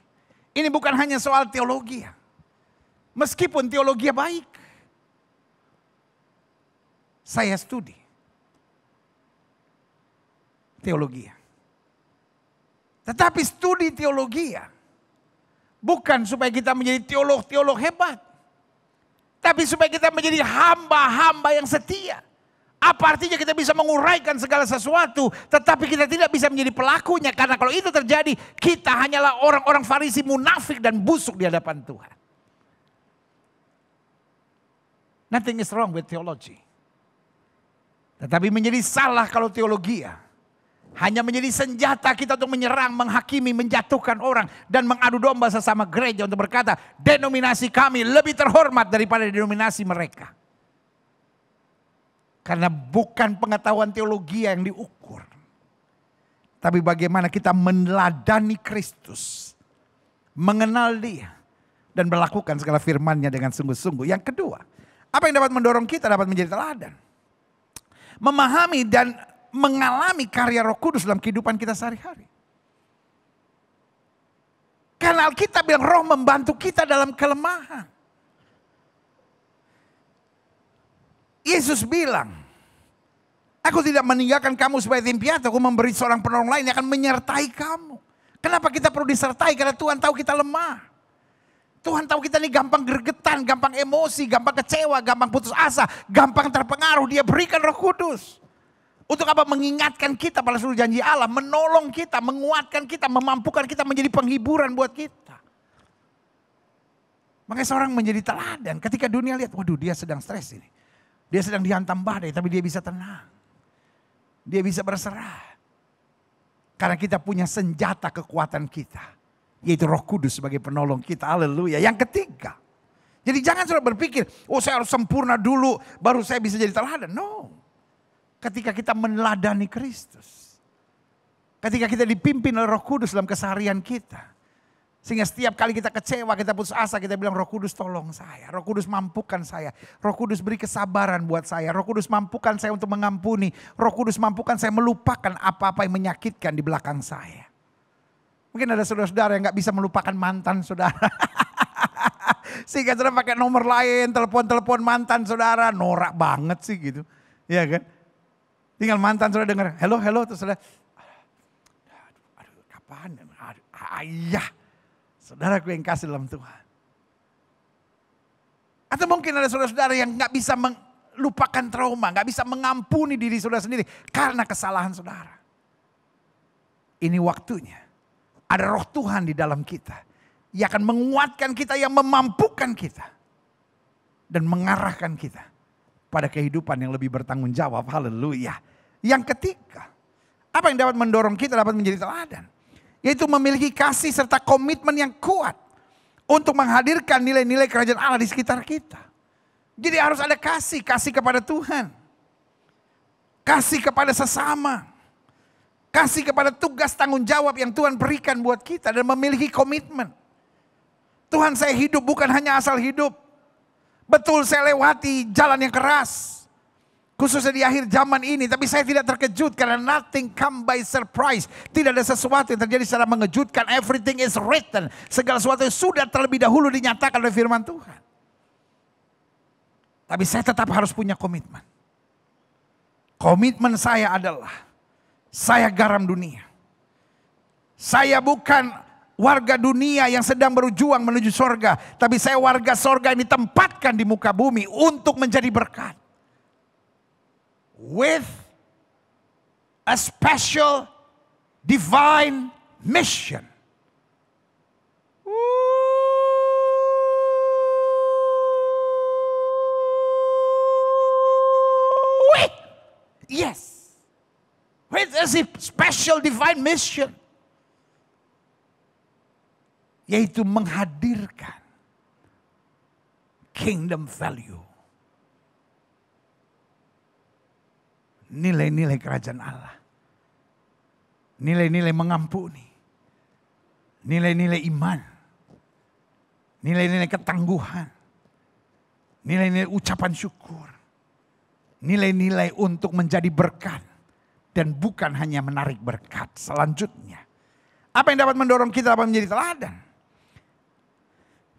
Ini bukan hanya soal teologi. Meskipun teologi baik. Saya studi teologi. Tetapi studi teologi bukan supaya kita menjadi teolog-teolog hebat. Tapi supaya kita menjadi hamba-hamba yang setia. Apa artinya kita bisa menguraikan segala sesuatu, tetapi kita tidak bisa menjadi pelakunya. Karena kalau itu terjadi, kita hanyalah orang-orang Farisi munafik dan busuk di hadapan Tuhan. Nothing is wrong with theology. Tetapi menjadi salah kalau teologi hanya menjadi senjata kita untuk menyerang, menghakimi, menjatuhkan orang. Dan mengadu domba sesama gereja untuk berkata, denominasi kami lebih terhormat daripada denominasi mereka. Karena bukan pengetahuan teologi yang diukur. Tapi bagaimana kita meneladani Kristus. Mengenal Dia. Dan melakukan segala firman-Nya dengan sungguh-sungguh. Yang kedua, apa yang dapat mendorong kita dapat menjadi teladan? Memahami dan mengalami karya Roh Kudus dalam kehidupan kita sehari-hari. Karena Alkitab bilang Roh membantu kita dalam kelemahan. Yesus bilang, aku tidak meninggalkan kamu sebagai tim piatu, aku memberi seorang penolong lain yang akan menyertai kamu. Kenapa kita perlu disertai? Karena Tuhan tahu kita lemah. Tuhan tahu kita ini gampang gregetan, gampang emosi, gampang kecewa, gampang putus asa, gampang terpengaruh. Dia berikan Roh Kudus. Untuk apa? Mengingatkan kita pada seluruh janji Allah, menolong kita, menguatkan kita, memampukan kita menjadi penghiburan buat kita. Makanya seorang menjadi teladan ketika dunia lihat, waduh dia sedang stres ini. Dia sedang dihantam badai tapi dia bisa tenang. Dia bisa berserah. Karena kita punya senjata kekuatan kita. Yaitu Roh Kudus sebagai penolong kita. Haleluya. Yang ketiga. Jadi jangan sudah berpikir, oh saya harus sempurna dulu baru saya bisa jadi teladan. No. Ketika kita meneladani Kristus. Ketika kita dipimpin oleh Roh Kudus dalam keseharian kita. Sehingga setiap kali kita kecewa, kita putus asa, kita bilang Roh Kudus tolong saya. Roh Kudus mampukan saya. Roh Kudus beri kesabaran buat saya. Roh Kudus mampukan saya untuk mengampuni. Roh Kudus mampukan saya melupakan apa-apa yang menyakitkan di belakang saya. Mungkin ada saudara-saudara yang gak bisa melupakan mantan saudara. Sehingga saudara pakai nomor lain, telepon-telepon mantan saudara. Norak banget sih gitu. Iya kan? Tinggal mantan sudah dengar, hello, terus sudah, aduh, kapan? Ayah, saudaraku yang kasih dalam Tuhan. Atau mungkin ada saudara-saudara yang gak bisa melupakan trauma, gak bisa mengampuni diri saudara sendiri karena kesalahan saudara. Ini waktunya, ada roh Tuhan di dalam kita yang akan menguatkan kita, yang memampukan kita. Dan mengarahkan kita pada kehidupan yang lebih bertanggung jawab. Haleluya. Yang ketiga, apa yang dapat mendorong kita dapat menjadi teladan? Yaitu memiliki kasih serta komitmen yang kuat untuk menghadirkan nilai-nilai kerajaan Allah di sekitar kita. Jadi harus ada kasih kepada Tuhan. Kasih kepada sesama. Kasih kepada tugas tanggung jawab yang Tuhan berikan buat kita dan memiliki komitmen. Tuhan, saya hidup bukan hanya asal hidup. Betul, saya lewati jalan yang keras. Khususnya di akhir zaman ini. Tapi saya tidak terkejut karena nothing come by surprise. Tidak ada sesuatu yang terjadi secara mengejutkan. Everything is written. Segala sesuatu yang sudah terlebih dahulu dinyatakan oleh firman Tuhan. Tapi saya tetap harus punya komitmen. Komitmen saya adalah saya garam dunia. Saya bukan warga dunia yang sedang berjuang menuju sorga. Tapi saya warga sorga yang ditempatkan di muka bumi untuk menjadi berkat. With a special divine mission. Yes. With a special divine mission. Yaitu menghadirkan kingdom value. Nilai-nilai kerajaan Allah. Nilai-nilai mengampuni. Nilai-nilai iman. Nilai-nilai ketangguhan. Nilai-nilai ucapan syukur. Nilai-nilai untuk menjadi berkat. Dan bukan hanya menarik berkat. Selanjutnya, apa yang dapat mendorong kita dapat menjadi teladan?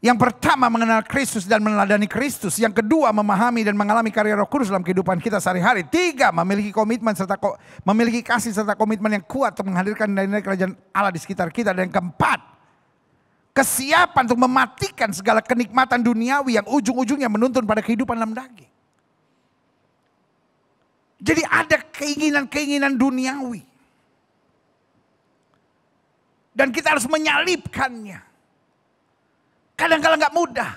Yang pertama, mengenal Kristus dan meneladani Kristus. Yang kedua, memahami dan mengalami karya Roh Kudus dalam kehidupan kita sehari-hari. Tiga, memiliki komitmen serta memiliki kasih serta komitmen yang kuat untuk menghadirkan nilai-nilai kerajaan Allah di sekitar kita. Dan yang keempat, kesiapan untuk mematikan segala kenikmatan duniawi yang ujung-ujungnya menuntun pada kehidupan dalam daging. Jadi ada keinginan-keinginan duniawi. Dan kita harus menyalipkannya. Kadang-kadang gak mudah.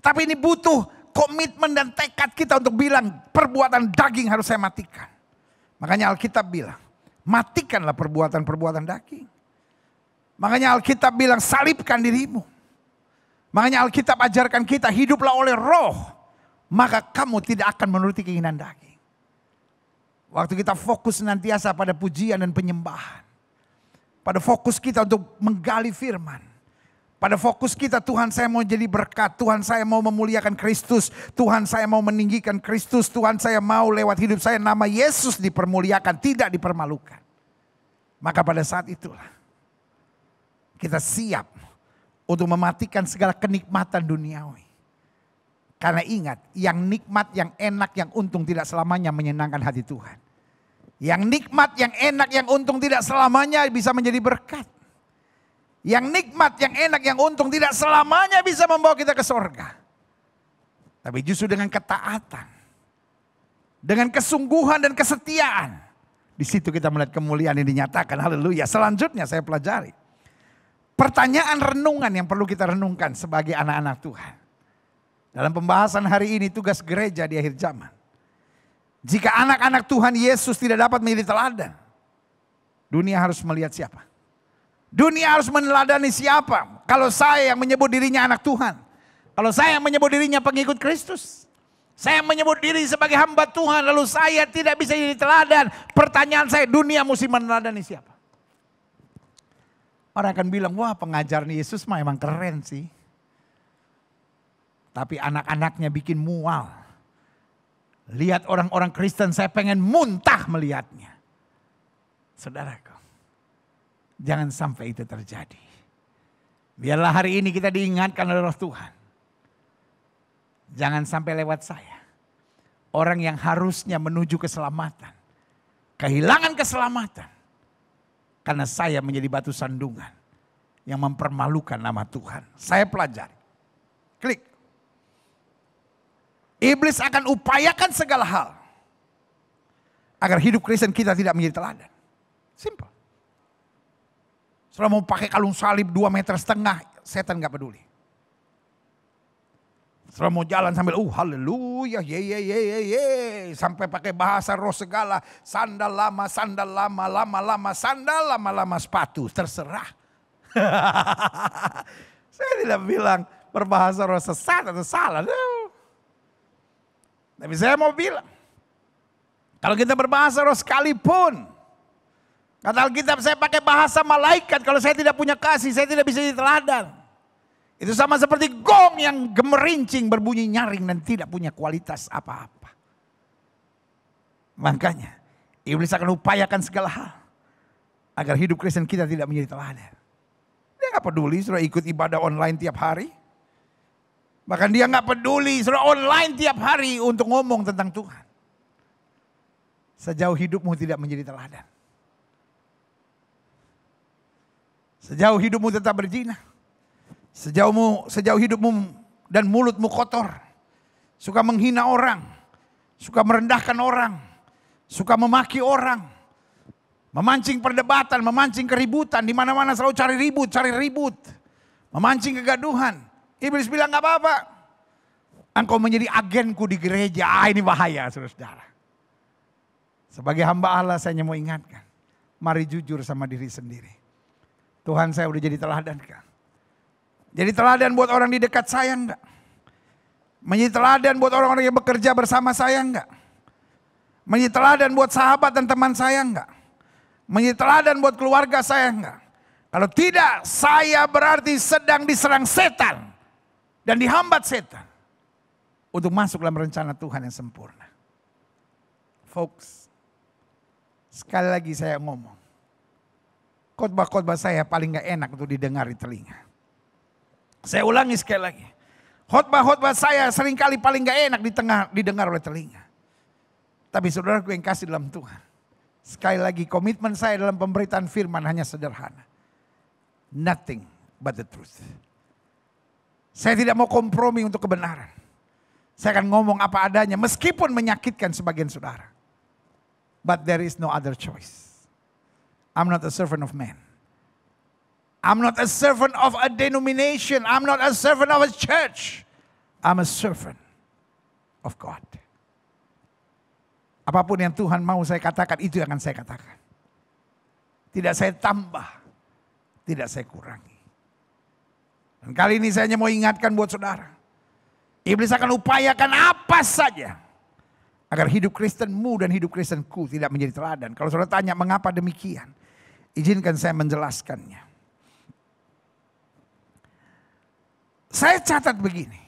Tapi ini butuh komitmen dan tekad kita untuk bilang perbuatan daging harus saya matikan. Makanya Alkitab bilang, matikanlah perbuatan-perbuatan daging. Makanya Alkitab bilang salibkan dirimu. Makanya Alkitab ajarkan kita hiduplah oleh roh. Maka kamu tidak akan menuruti keinginan daging. Waktu kita fokus senantiasa pada pujian dan penyembahan. Pada fokus kita untuk menggali firman. Pada fokus kita, Tuhan saya mau jadi berkat, Tuhan saya mau memuliakan Kristus, Tuhan saya mau meninggikan Kristus, Tuhan saya mau lewat hidup saya nama Yesus dipermuliakan, tidak dipermalukan. Maka pada saat itulah kita siap untuk mematikan segala kenikmatan duniawi. Karena ingat, yang nikmat, yang enak, yang untung tidak selamanya menyenangkan hati Tuhan. Yang nikmat, yang enak, yang untung tidak selamanya bisa menjadi berkat. Yang nikmat, yang enak, yang untung tidak selamanya bisa membawa kita ke sorga. Tapi justru dengan ketaatan. Dengan kesungguhan dan kesetiaan. Di situ kita melihat kemuliaan yang dinyatakan. Haleluya. Selanjutnya saya pelajari. Pertanyaan renungan yang perlu kita renungkan sebagai anak-anak Tuhan. Dalam pembahasan hari ini tugas gereja di akhir zaman. Jika anak-anak Tuhan Yesus tidak dapat menjadi teladan. Dunia harus melihat siapa? Dunia harus meneladani siapa? Kalau saya yang menyebut dirinya anak Tuhan. Kalau saya yang menyebut dirinya pengikut Kristus. Saya menyebut diri sebagai hamba Tuhan. Lalu saya tidak bisa jadi teladan. Pertanyaan saya, dunia mesti meneladani siapa? Orang akan bilang, wah pengajar Yesus mah emang keren sih. Tapi anak-anaknya bikin mual. Lihat orang-orang Kristen, saya pengen muntah melihatnya. Saudaraku. Jangan sampai itu terjadi. Biarlah hari ini kita diingatkan oleh Roh Tuhan. Jangan sampai lewat saya. orang yang harusnya menuju keselamatan, kehilangan keselamatan karena saya menjadi batu sandungan yang mempermalukan nama Tuhan. Saya pelajari. Klik. Iblis akan upayakan segala hal agar hidup Kristen kita tidak menjadi teladan. Simple. Setelah mau pakai kalung salib 2,5 meter, setan gak peduli. Setelah mau jalan sambil haleluya, ye, sampai pakai bahasa roh segala, sandal lama, lama-lama sandal, lama-lama sepatu, terserah. Saya tidak bilang berbahasa roh sesat atau salah. Tapi saya mau bilang, kalau kita berbahasa roh sekalipun, kata Alkitab saya pakai bahasa malaikat, kalau saya tidak punya kasih, saya tidak bisa jadi teladan. Itu sama seperti gong yang gemerincing, berbunyi nyaring dan tidak punya kualitas apa-apa. Makanya, iblis akan upayakan segala hal agar hidup Kristen kita tidak menjadi teladan. Dia gak peduli sudah ikut ibadah online tiap hari. Bahkan dia gak peduli sudah online tiap hari untuk ngomong tentang Tuhan. Sejauh hidupmu tidak menjadi teladan. Sejauh hidupmu tetap berzina. Sejauh hidupmu dan mulutmu kotor. Suka menghina orang. Suka merendahkan orang. Suka memaki orang. Memancing perdebatan, memancing keributan. Di mana-mana selalu cari ribut. Memancing kegaduhan. Iblis bilang gak apa-apa. Engkau menjadi agenku di gereja. Ini bahaya saudara-saudara. Sebagai hamba Allah saya hanya mau ingatkan. Mari jujur sama diri sendiri. Tuhan, saya udah jadi teladan kan? Jadi teladan buat orang di dekat saya enggak? Menjadi teladan buat orang-orang yang bekerja bersama saya enggak? Menjadi teladan buat sahabat dan teman saya enggak? Menjadi teladan buat keluarga saya enggak? Kalau tidak, saya berarti sedang diserang setan. Dan dihambat setan. Untuk masuk dalam rencana Tuhan yang sempurna. Folks, sekali lagi saya ngomong. Khotbah-khotbah saya paling gak enak untuk didengar di telinga. Saya ulangi sekali lagi. Khotbah-khotbah saya seringkali paling gak enak didengar oleh telinga. Tapi saudaraku yang kasih dalam Tuhan. Sekali lagi komitmen saya dalam pemberitaan firman hanya sederhana. Nothing but the truth. Saya tidak mau kompromi untuk kebenaran. Saya akan ngomong apa adanya meskipun menyakitkan sebagian saudara. But there is no other choice. I'm not a servant of man. I'm not a servant of a denomination. I'm not a servant of a church. I'm a servant of God. Apapun yang Tuhan mau saya katakan, itu yang akan saya katakan. Tidak saya tambah, tidak saya kurangi. Dan kali ini saya hanya mau ingatkan buat saudara. Iblis akan upayakan apa saja agar hidup Kristenmu dan hidup Kristenku tidak menjadi teladan. Kalau saudara tanya mengapa demikian, izinkan saya menjelaskannya. Saya catat begini.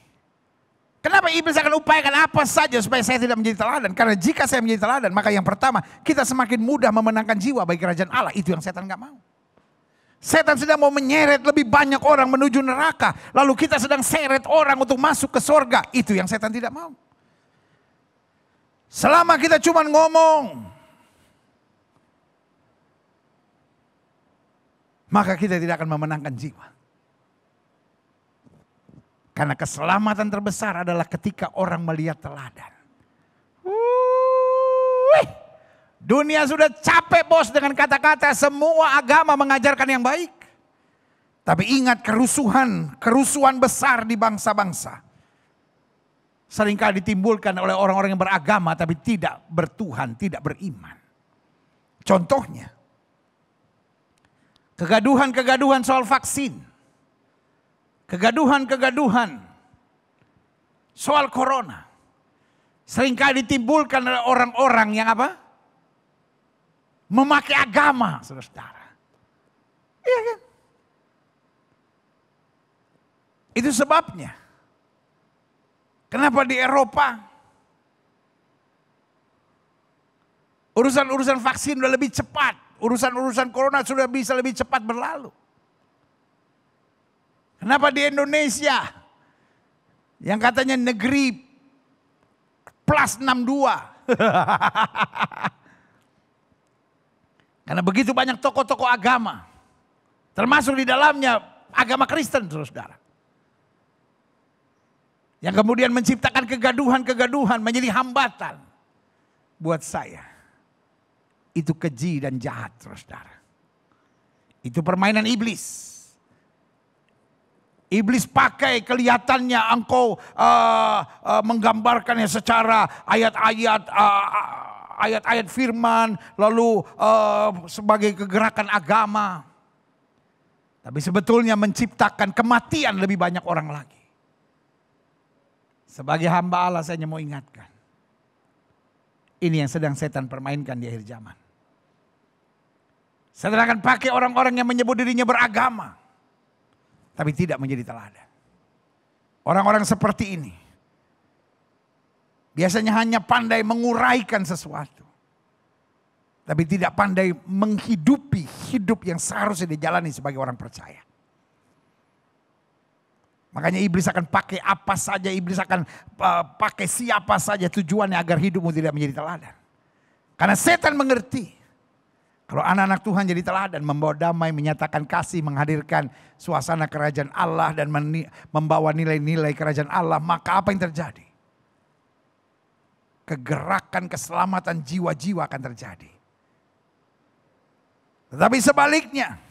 Kenapa iblis akan upayakan apa saja supaya saya tidak menjadi teladan? Karena jika saya menjadi teladan, maka yang pertama, kita semakin mudah memenangkan jiwa bagi kerajaan Allah. Itu yang setan gak mau. Setan sedang mau menyeret lebih banyak orang menuju neraka. Lalu kita sedang seret orang untuk masuk ke sorga. Itu yang setan tidak mau. Selama kita cuma ngomong, maka kita tidak akan memenangkan jiwa. Karena keselamatan terbesar adalah ketika orang melihat teladan. Dunia sudah capek bos dengan kata-kata semua agama mengajarkan yang baik. Tapi ingat kerusuhan besar di bangsa-bangsa. Seringkali ditimbulkan oleh orang-orang yang beragama tapi tidak bertuhan, tidak beriman. Contohnya, kegaduhan soal vaksin. Kegaduhan soal corona. Seringkali ditimbulkan oleh orang-orang yang apa? Memakai agama, saudara-saudara. Iya kan? Itu sebabnya. Kenapa di Eropa urusan vaksin sudah lebih cepat. Urusan corona sudah bisa lebih cepat berlalu. Kenapa di Indonesia yang katanya negeri plus 62. Karena begitu banyak tokoh-tokoh agama. Termasuk di dalamnya agama Kristen, saudara. Yang kemudian menciptakan kegaduhan-kegaduhan menjadi hambatan buat saya. Itu keji dan jahat, saudara. Itu permainan iblis. Iblis pakai kelihatannya engkau menggambarkannya secara ayat-ayat firman, lalu sebagai kegerakan agama. Tapi sebetulnya menciptakan kematian lebih banyak orang lagi. Sebagai hamba Allah saya mau ingatkan. Ini yang sedang setan permainkan di akhir zaman. Setan akan pakai orang-orang yang menyebut dirinya beragama. Tapi tidak menjadi teladan. Orang-orang seperti ini biasanya hanya pandai menguraikan sesuatu. Tapi tidak pandai menghidupi hidup yang seharusnya dijalani sebagai orang percaya. Makanya iblis akan pakai apa saja, iblis akan pakai siapa saja tujuannya agar hidupmu tidak menjadi teladan. Karena setan mengerti. Kalau anak-anak Tuhan jadi teladan, membawa damai, menyatakan kasih, menghadirkan suasana kerajaan Allah dan membawa nilai-nilai kerajaan Allah, maka apa yang terjadi? Kegerakan keselamatan jiwa-jiwa akan terjadi. Tetapi sebaliknya,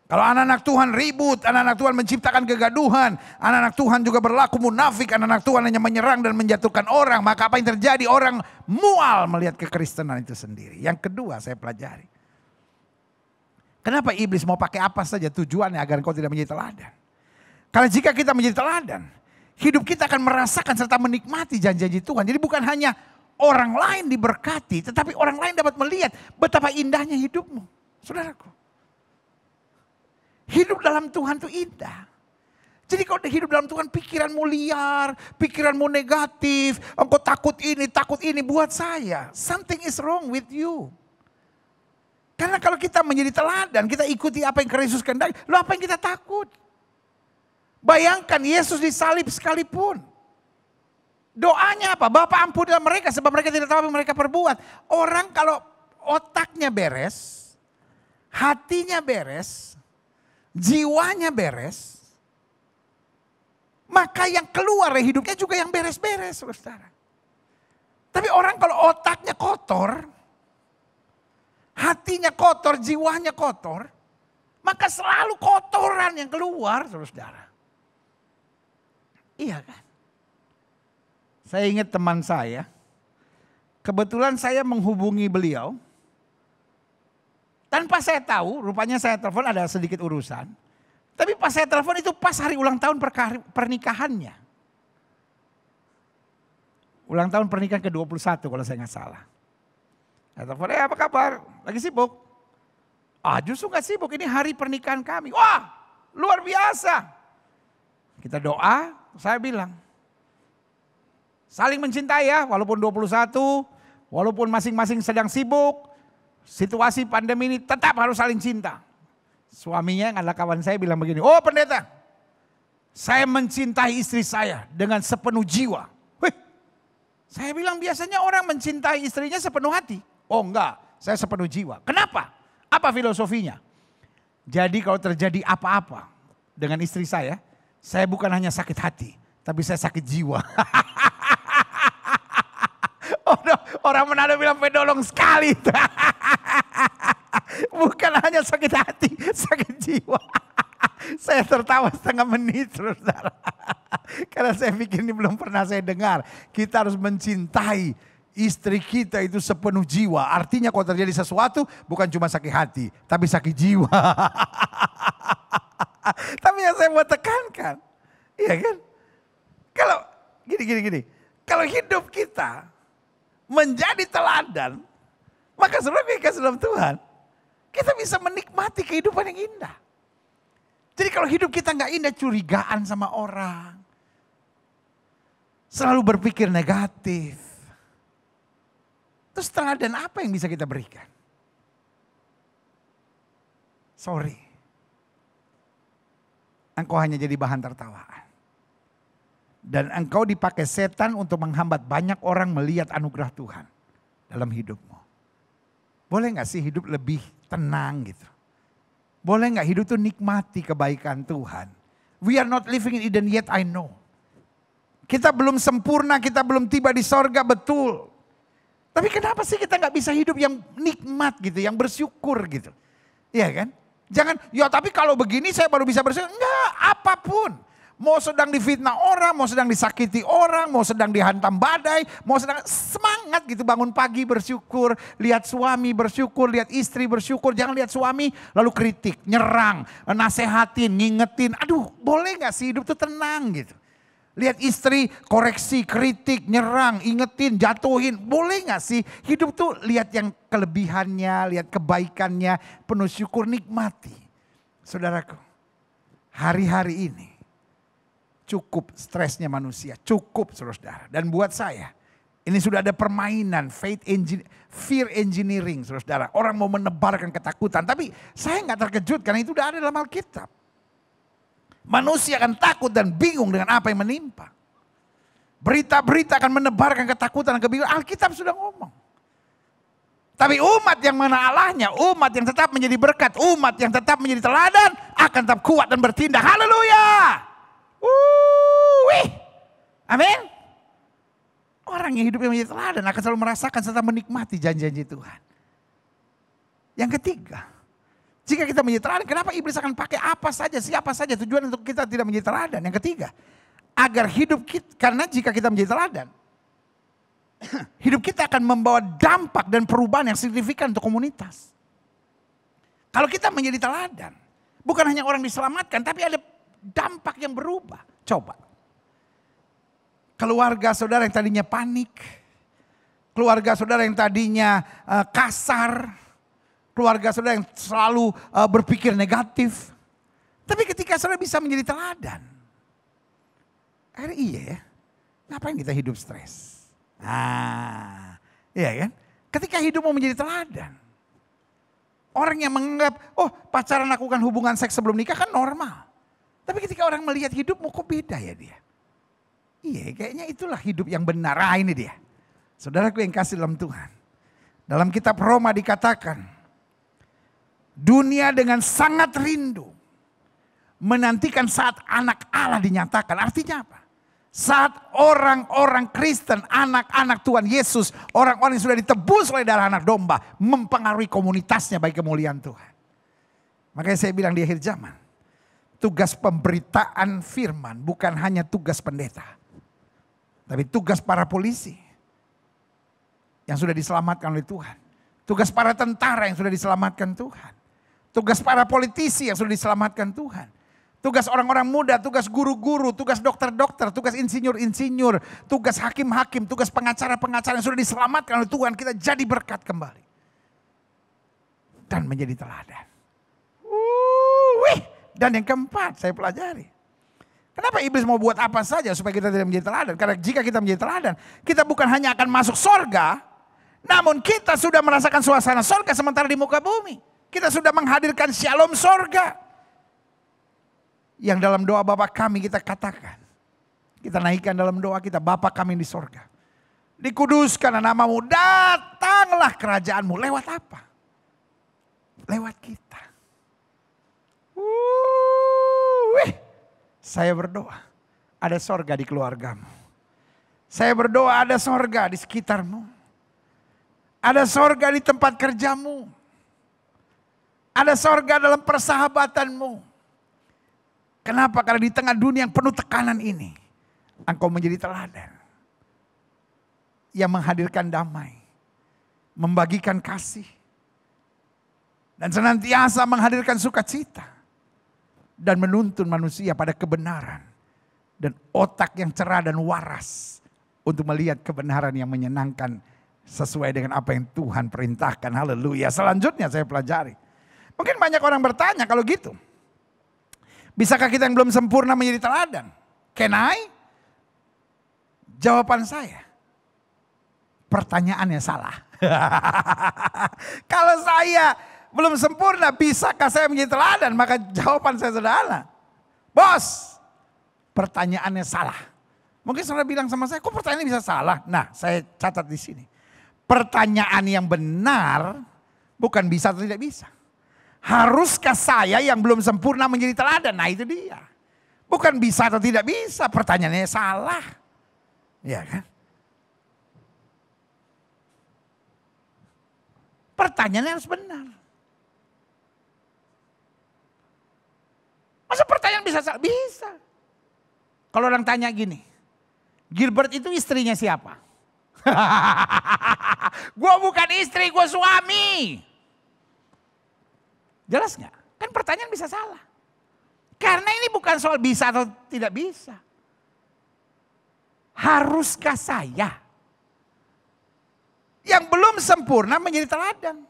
kalau anak-anak Tuhan ribut, anak-anak Tuhan menciptakan kegaduhan, anak-anak Tuhan juga berlaku munafik, anak-anak Tuhan hanya menyerang dan menjatuhkan orang, maka apa yang terjadi? Orang mual melihat kekristenan itu sendiri. Yang kedua saya pelajari. Kenapa iblis mau pakai apa saja tujuannya agar engkau tidak menjadi teladan? Karena jika kita menjadi teladan, hidup kita akan merasakan serta menikmati janji-janji Tuhan. Jadi bukan hanya orang lain diberkati, tetapi orang lain dapat melihat betapa indahnya hidupmu. Saudaraku, hidup dalam Tuhan itu indah. Jadi kalau hidup dalam Tuhan pikiranmu liar, pikiranmu negatif, engkau takut ini, buat saya, something is wrong with you. Karena kalau kita menjadi teladan, kita ikuti apa yang Kristus kehendaki, lo apa yang kita takut? Bayangkan Yesus disalib sekalipun. Doanya apa? Bapa ampunilah mereka sebab mereka tidak tahu apa yang mereka perbuat. Orang kalau otaknya beres, hatinya beres, jiwanya beres, maka yang keluar dari hidupnya juga yang beres-beres, saudara. Tapi orang kalau otaknya kotor, hatinya kotor, jiwanya kotor, maka selalu kotoran yang keluar, saudara. Iya kan? Saya ingat teman saya, kebetulan saya menghubungi beliau, tanpa saya tahu, rupanya saya telepon ada sedikit urusan. Tapi pas saya telepon itu pas hari ulang tahun pernikahannya. Ulang tahun pernikahan ke-21 kalau saya nggak salah. Saya telepon, apa kabar? Lagi sibuk? Justru gak sibuk, ini hari pernikahan kami. Wah, luar biasa. Kita doa, saya bilang, saling mencintai ya, walaupun 21, walaupun masing-masing sedang sibuk, situasi pandemi ini tetap harus saling cinta. Suaminya yang adalah kawan saya bilang begini, oh pendeta, saya mencintai istri saya dengan sepenuh jiwa. Wih, saya bilang biasanya orang mencintai istrinya sepenuh hati. Oh enggak, saya sepenuh jiwa. Kenapa? Apa filosofinya? Jadi kalau terjadi apa-apa dengan istri saya bukan hanya sakit hati, tapi saya sakit jiwa. Orang Manado bilang pedolong sekali. Bukan hanya sakit hati, sakit jiwa. Saya tertawa setengah menit, saudara. Karena saya pikir ini belum pernah saya dengar. Kita harus mencintai istri kita itu sepenuh jiwa. Artinya kalau terjadi sesuatu bukan cuma sakit hati, tapi sakit jiwa. Tapi yang saya mau tekankan, iya kan? Kalau gini. Kalau hidup kita menjadi teladan, maka sebenarnya kasih dalam Tuhan, kita bisa menikmati kehidupan yang indah. Jadi kalau hidup kita nggak indah, curigaan sama orang, selalu berpikir negatif, terus teladan apa yang bisa kita berikan? Sorry, engkau hanya jadi bahan tertawaan. Dan engkau dipakai setan untuk menghambat banyak orang melihat anugerah Tuhan dalam hidupmu. Boleh gak sih hidup lebih tenang gitu? Boleh gak hidup tuh nikmati kebaikan Tuhan? We are not living in Eden yet, I know. Kita belum sempurna, kita belum tiba di sorga, betul. Tapi kenapa sih kita gak bisa hidup yang nikmat gitu, yang bersyukur gitu? Iya kan? Jangan, ya tapi kalau begini saya baru bisa bersyukur. Enggak, apapun. Mau sedang difitnah orang, mau sedang disakiti orang, mau sedang dihantam badai, mau sedang semangat gitu bangun pagi bersyukur, lihat suami bersyukur, lihat istri bersyukur. Jangan lihat suami lalu kritik, nyerang, nasehatin, ngingetin. Aduh, boleh gak sih hidup tuh tenang gitu. Lihat istri koreksi, kritik, nyerang, ingetin, jatuhin. Boleh gak sih hidup tuh lihat yang kelebihannya, lihat kebaikannya, penuh syukur, nikmati. Saudaraku, hari-hari ini cukup stresnya manusia, cukup saudara. Dan buat saya, ini sudah ada permainan fear engineering saudara. Orang mau menebarkan ketakutan, tapi saya gak terkejut karena itu udah ada dalam Alkitab. Manusia akan takut dan bingung dengan apa yang menimpa. Berita-berita akan menebarkan ketakutan dan kebingungan. Alkitab sudah ngomong. Tapi umat yang mana Allahnya, umat yang tetap menjadi berkat, umat yang tetap menjadi teladan, akan tetap kuat dan bertindak. Haleluya! Amin. Orang yang hidupnya menjadi teladan akan selalu merasakan serta menikmati janji-janji Tuhan. Yang ketiga, jika kita menjadi teladan, kenapa iblis akan pakai apa saja, siapa saja tujuan untuk kita tidak menjadi teladan. Yang ketiga, agar hidup kita, karena jika kita menjadi teladan, hidup kita akan membawa dampak dan perubahan yang signifikan untuk komunitas. Kalau kita menjadi teladan, bukan hanya orang diselamatkan, tapi ada dampak yang berubah. Coba. Keluarga saudara yang tadinya panik. Keluarga saudara yang tadinya kasar. Keluarga saudara yang selalu berpikir negatif. Tapi ketika saudara bisa menjadi teladan. Iya ya. Ngapain kita hidup stres? Nah, iya kan? Ketika hidup mau menjadi teladan. Orang yang menganggap, oh pacaran lakukan hubungan seks sebelum nikah kan normal. Tapi ketika orang melihat hidupmu kok beda ya dia. Iya kayaknya itulah hidup yang benar. Ah ini dia. Saudaraku yang kasih dalam Tuhan. Dalam kitab Roma dikatakan. Dunia dengan sangat rindu. Menantikan saat anak Allah dinyatakan. Artinya apa? Saat orang-orang Kristen, anak-anak Tuhan Yesus. Orang-orang yang sudah ditebus oleh darah anak domba. Mempengaruhi komunitasnya bagi kemuliaan Tuhan. Makanya saya bilang di akhir zaman. Tugas pemberitaan firman bukan hanya tugas pendeta. Tapi tugas para polisi yang sudah diselamatkan oleh Tuhan. Tugas para tentara yang sudah diselamatkan Tuhan. Tugas para politisi yang sudah diselamatkan Tuhan. Tugas orang-orang muda, tugas guru-guru, tugas dokter-dokter, tugas insinyur-insinyur, tugas hakim-hakim, tugas pengacara-pengacara yang sudah diselamatkan oleh Tuhan. Kita jadi berkat kembali. Dan menjadi teladan. Dan yang keempat saya pelajari. Kenapa iblis mau buat apa saja supaya kita tidak menjadi teladan? Karena jika kita menjadi teladan, kita bukan hanya akan masuk sorga, namun kita sudah merasakan suasana sorga sementara di muka bumi. Kita sudah menghadirkan shalom sorga. Yang dalam doa Bapa kami kita katakan. Kita naikkan dalam doa kita, Bapa kami di sorga. Dikuduskan namamu, datanglah kerajaanmu. Lewat apa? Lewat kita. Saya berdoa ada sorga di keluargamu. Saya berdoa ada sorga di sekitarmu. Ada sorga di tempat kerjamu. Ada sorga dalam persahabatanmu. Kenapa? Karena di tengah dunia yang penuh tekanan ini. Engkau menjadi teladan. Yang menghadirkan damai. Membagikan kasih. Dan senantiasa menghadirkan sukacita. Dan menuntun manusia pada kebenaran. Dan otak yang cerah dan waras. Untuk melihat kebenaran yang menyenangkan. Sesuai dengan apa yang Tuhan perintahkan. Haleluya. Selanjutnya saya pelajari. Mungkin banyak orang bertanya kalau gitu. Bisakah kita yang belum sempurna menjadi teladan? Can I? Jawaban saya. Pertanyaannya salah. Kalau saya belum sempurna, bisakah saya menjadi teladan? Maka jawaban saya sederhana. Bos, pertanyaannya salah. Mungkin saudara bilang sama saya, kok pertanyaan bisa salah? Nah, saya catat di sini. Pertanyaan yang benar bukan bisa atau tidak bisa. Haruskah saya yang belum sempurna menjadi teladan? Nah itu dia. Bukan bisa atau tidak bisa, pertanyaannya salah. Ya kan? Pertanyaannya harus benar. Masa pertanyaan bisa salah? Bisa. Kalau orang tanya gini, Gilbert itu istrinya siapa? Gue bukan istri, gue suami. Jelas nggak? Kan pertanyaan bisa salah. Karena ini bukan soal bisa atau tidak bisa. Haruskah saya yang belum sempurna menjadi teladan?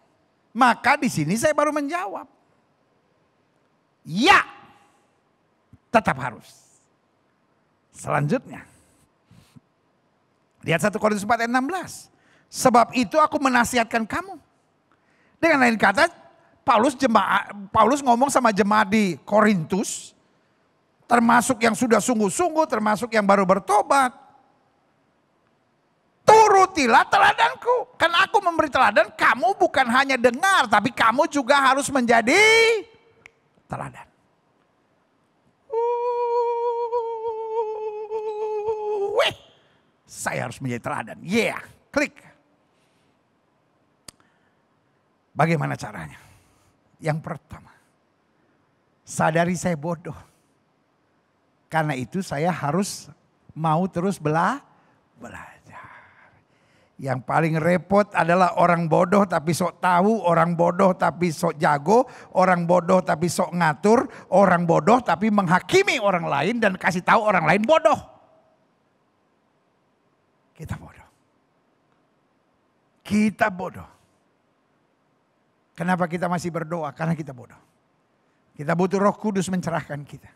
Maka di sini saya baru menjawab. Ya, tetap harus. Selanjutnya, lihat 1 Korintus 4 ayat 16. Sebab itu aku menasihatkan kamu. Dengan lain kata, Paulus ngomong sama jemaat di Korintus, termasuk yang sudah sungguh-sungguh, termasuk yang baru bertobat. Turutilah teladanku. Kan aku memberi teladan, kamu bukan hanya dengar, tapi kamu juga harus menjadi teladan. Saya harus menjadi teladan. Yeah, klik. Bagaimana caranya? Yang pertama, sadari saya bodoh. Karena itu saya harus mau terus belajar. Yang paling repot adalah orang bodoh tapi sok tahu, orang bodoh tapi sok jago, orang bodoh tapi sok ngatur, orang bodoh tapi menghakimi orang lain dan kasih tahu orang lain bodoh. Kita bodoh. Kita bodoh. Kenapa kita masih berdoa? Karena kita bodoh. Kita butuh Roh Kudus mencerahkan kita.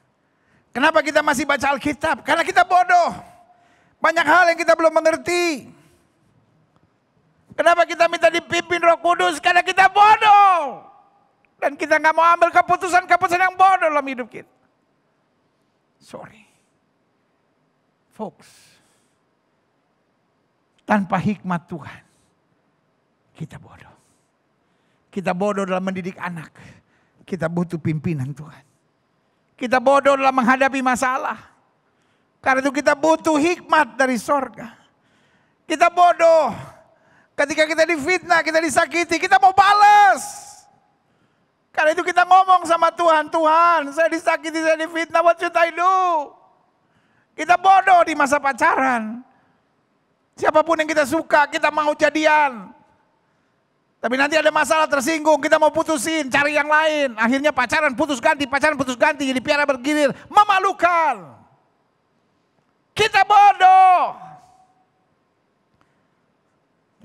Kenapa kita masih baca Alkitab? Karena kita bodoh. Banyak hal yang kita belum mengerti. Kenapa kita minta dipimpin Roh Kudus? Karena kita bodoh. Dan kita gak mau ambil keputusan-keputusan yang bodoh dalam hidup kita. Sorry. Folks. Tanpa hikmat Tuhan, kita bodoh. Kita bodoh dalam mendidik anak. Kita butuh pimpinan Tuhan. Kita bodoh dalam menghadapi masalah. Karena itu kita butuh hikmat dari sorga. Kita bodoh. Ketika kita difitnah, kita disakiti, kita mau balas. Karena itu kita ngomong sama Tuhan, Tuhan saya disakiti, saya difitnah, what should I do? Kita bodoh di masa pacaran. Siapapun yang kita suka, kita mau jadian. Tapi nanti ada masalah tersinggung, kita mau putusin, cari yang lain. Akhirnya pacaran putus ganti, jadi piara bergilir. Memalukan. Kita bodoh.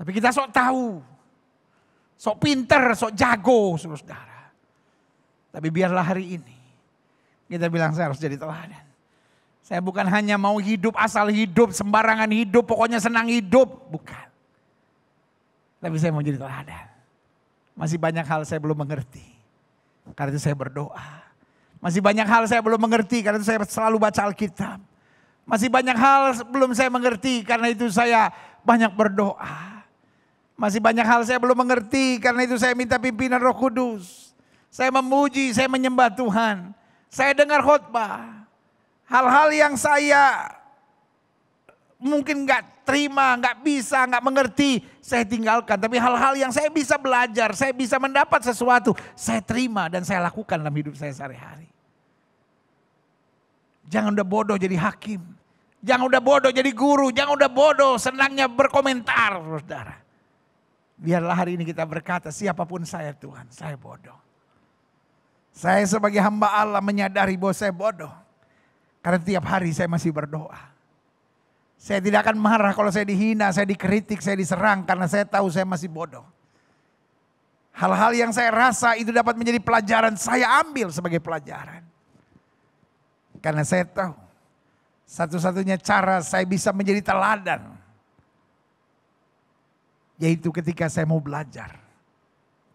Tapi kita sok tahu. Sok pinter, sok jago, saudara. Tapi biarlah hari ini kita bilang saya harus jadi teladan. Saya bukan hanya mau hidup asal hidup, sembarangan hidup, pokoknya senang hidup. Bukan. Tapi saya mau jadi teladan. Masih banyak hal saya belum mengerti. Karena itu saya berdoa. Masih banyak hal saya belum mengerti, karena itu saya selalu baca Alkitab. Masih banyak hal belum saya mengerti, karena itu saya banyak berdoa. Masih banyak hal saya belum mengerti, karena itu saya minta pimpinan Roh Kudus. Saya memuji, saya menyembah Tuhan. Saya dengar khotbah. Hal-hal yang saya mungkin gak terima, gak bisa, gak mengerti, saya tinggalkan. Tapi hal-hal yang saya bisa belajar, saya bisa mendapat sesuatu, saya terima dan saya lakukan dalam hidup saya sehari-hari. Jangan udah bodoh jadi hakim. Jangan udah bodoh jadi guru. Jangan udah bodoh senangnya berkomentar, saudara. Biarlah hari ini kita berkata, siapapun saya Tuhan, saya bodoh. Saya sebagai hamba Allah menyadari bahwa saya bodoh. Karena tiap hari saya masih berdoa. Saya tidak akan marah kalau saya dihina, saya dikritik, saya diserang. Karena saya tahu saya masih bodoh. Hal-hal yang saya rasa itu dapat menjadi pelajaran, saya ambil sebagai pelajaran. Karena saya tahu satu-satunya cara saya bisa menjadi teladan, yaitu ketika saya mau belajar.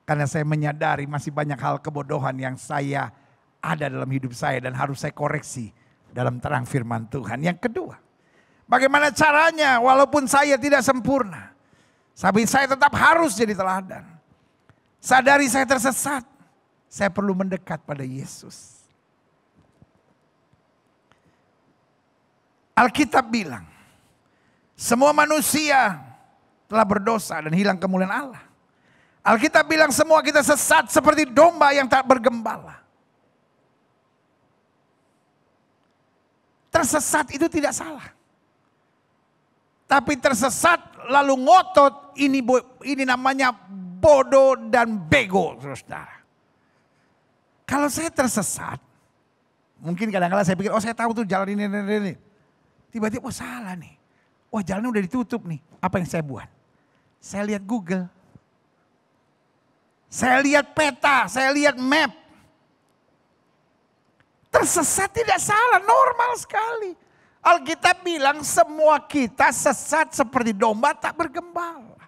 Karena saya menyadari masih banyak hal kebodohan yang saya ada dalam hidup saya dan harus saya koreksi dalam terang firman Tuhan. Yang kedua, Bagaimana caranya walaupun saya tidak sempurna. Tapi saya tetap harus jadi teladan. Sadari saya tersesat. Saya perlu mendekat pada Yesus. Alkitab bilang, semua manusia telah berdosa dan hilang kemuliaan Allah. Alkitab bilang semua kita sesat seperti domba yang tak bergembala. Tersesat itu tidak salah. Tapi tersesat lalu ngotot, ini namanya bodoh dan bego, saudara. Kalau saya tersesat, mungkin kadang-kadang saya pikir, oh saya tahu tuh jalan ini. Tiba-tiba, oh salah nih. Wah jalannya udah ditutup nih. Apa yang saya buat? Saya lihat Google. Saya lihat peta, saya lihat map. Tersesat tidak salah, normal sekali. Alkitab bilang semua kita sesat seperti domba tak bergembala.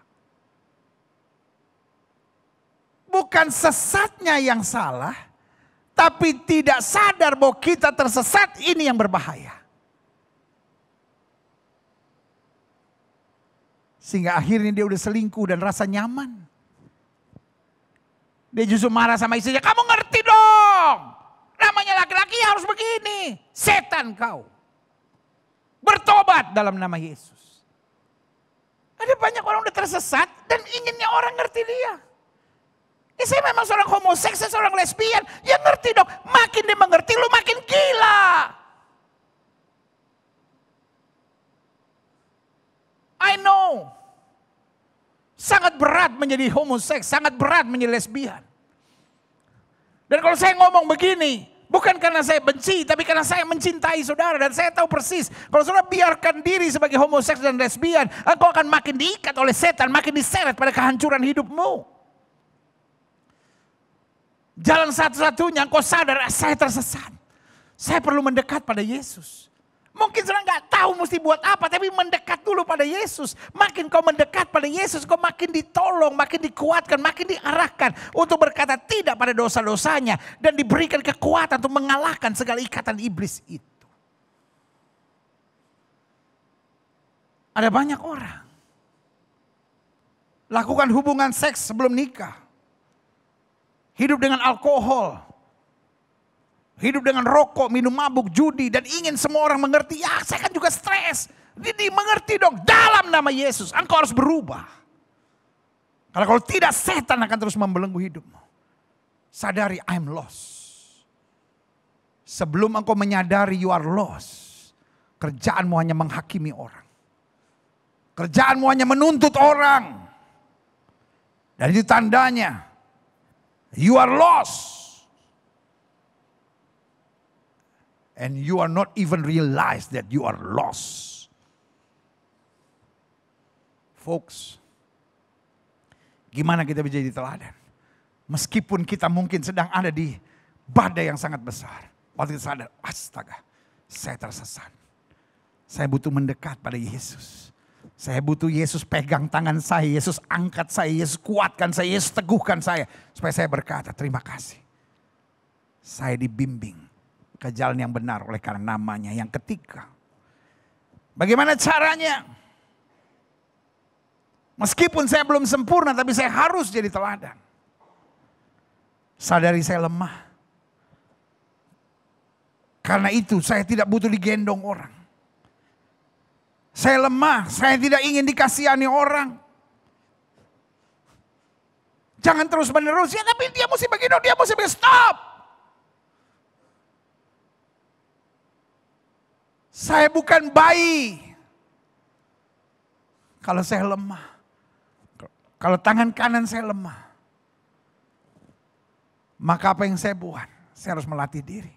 Bukan sesatnya yang salah, tapi tidak sadar bahwa kita tersesat, ini yang berbahaya. Sehingga akhirnya dia udah selingkuh dan rasa nyaman. Dia justru marah sama istrinya, kamu ngerti dong. Namanya laki-laki harus begini. Setan kau. Bertobat dalam nama Yesus. Ada banyak orang udah tersesat dan inginnya orang ngerti dia. Saya memang seorang homoseks, saya seorang lesbian. Ya ngerti dong, makin dia mengerti lu makin gila. I know. Sangat berat menjadi homoseks, sangat berat menjadi lesbian. Dan kalau saya ngomong begini, bukan karena saya benci, tapi karena saya mencintai saudara. Dan saya tahu persis, kalau saudara biarkan diri sebagai homoseks dan lesbian, engkau akan makin diikat oleh setan, makin diseret pada kehancuran hidupmu. Jalan satu-satunya engkau sadar, saya tersesat. Saya perlu mendekat pada Yesus. Mungkin saudara nggak tahu mesti buat apa, tapi mendekat dulu pada Yesus. Makin kau mendekat pada Yesus, kau makin ditolong, makin dikuatkan, makin diarahkan untuk berkata tidak pada dosa-dosanya. Dan diberikan kekuatan untuk mengalahkan segala ikatan iblis itu. Ada banyak orang lakukan hubungan seks sebelum nikah. Hidup dengan alkohol. Hidup dengan rokok, minum mabuk, judi. Dan ingin semua orang mengerti. Ya saya kan juga stres. Jadi mengerti dong. Dalam nama Yesus. Engkau harus berubah. Karena kalau tidak setan akan terus membelenggu hidupmu. Sadari I'm lost. Sebelum engkau menyadari you are lost. Kerjaanmu hanya menghakimi orang. Kerjaanmu hanya menuntut orang. Dan itu tandanya. You are lost. And you are not even realize that you are lost. Folks, gimana kita bisa jadi teladan? Meskipun kita mungkin sedang ada di badai yang sangat besar. Waktu kita sadar, astaga, saya tersesat. Saya butuh mendekat pada Yesus. Saya butuh Yesus pegang tangan saya, Yesus angkat saya, Yesus kuatkan saya, Yesus teguhkan saya. Supaya saya berkata, terima kasih. Saya dibimbing ke jalan yang benar oleh karena namanya. Yang ketiga, bagaimana caranya? Meskipun saya belum sempurna, tapi saya harus jadi teladan. Sadari saya lemah. Karena itu saya tidak butuh digendong orang. Saya lemah, saya tidak ingin dikasihani orang. Jangan terus menerus, ya tapi dia mesti begini, dia mesti begini, stop. Saya bukan bayi. Kalau saya lemah. Kalau tangan kanan saya lemah. Maka apa yang saya buat? Saya harus melatih diri.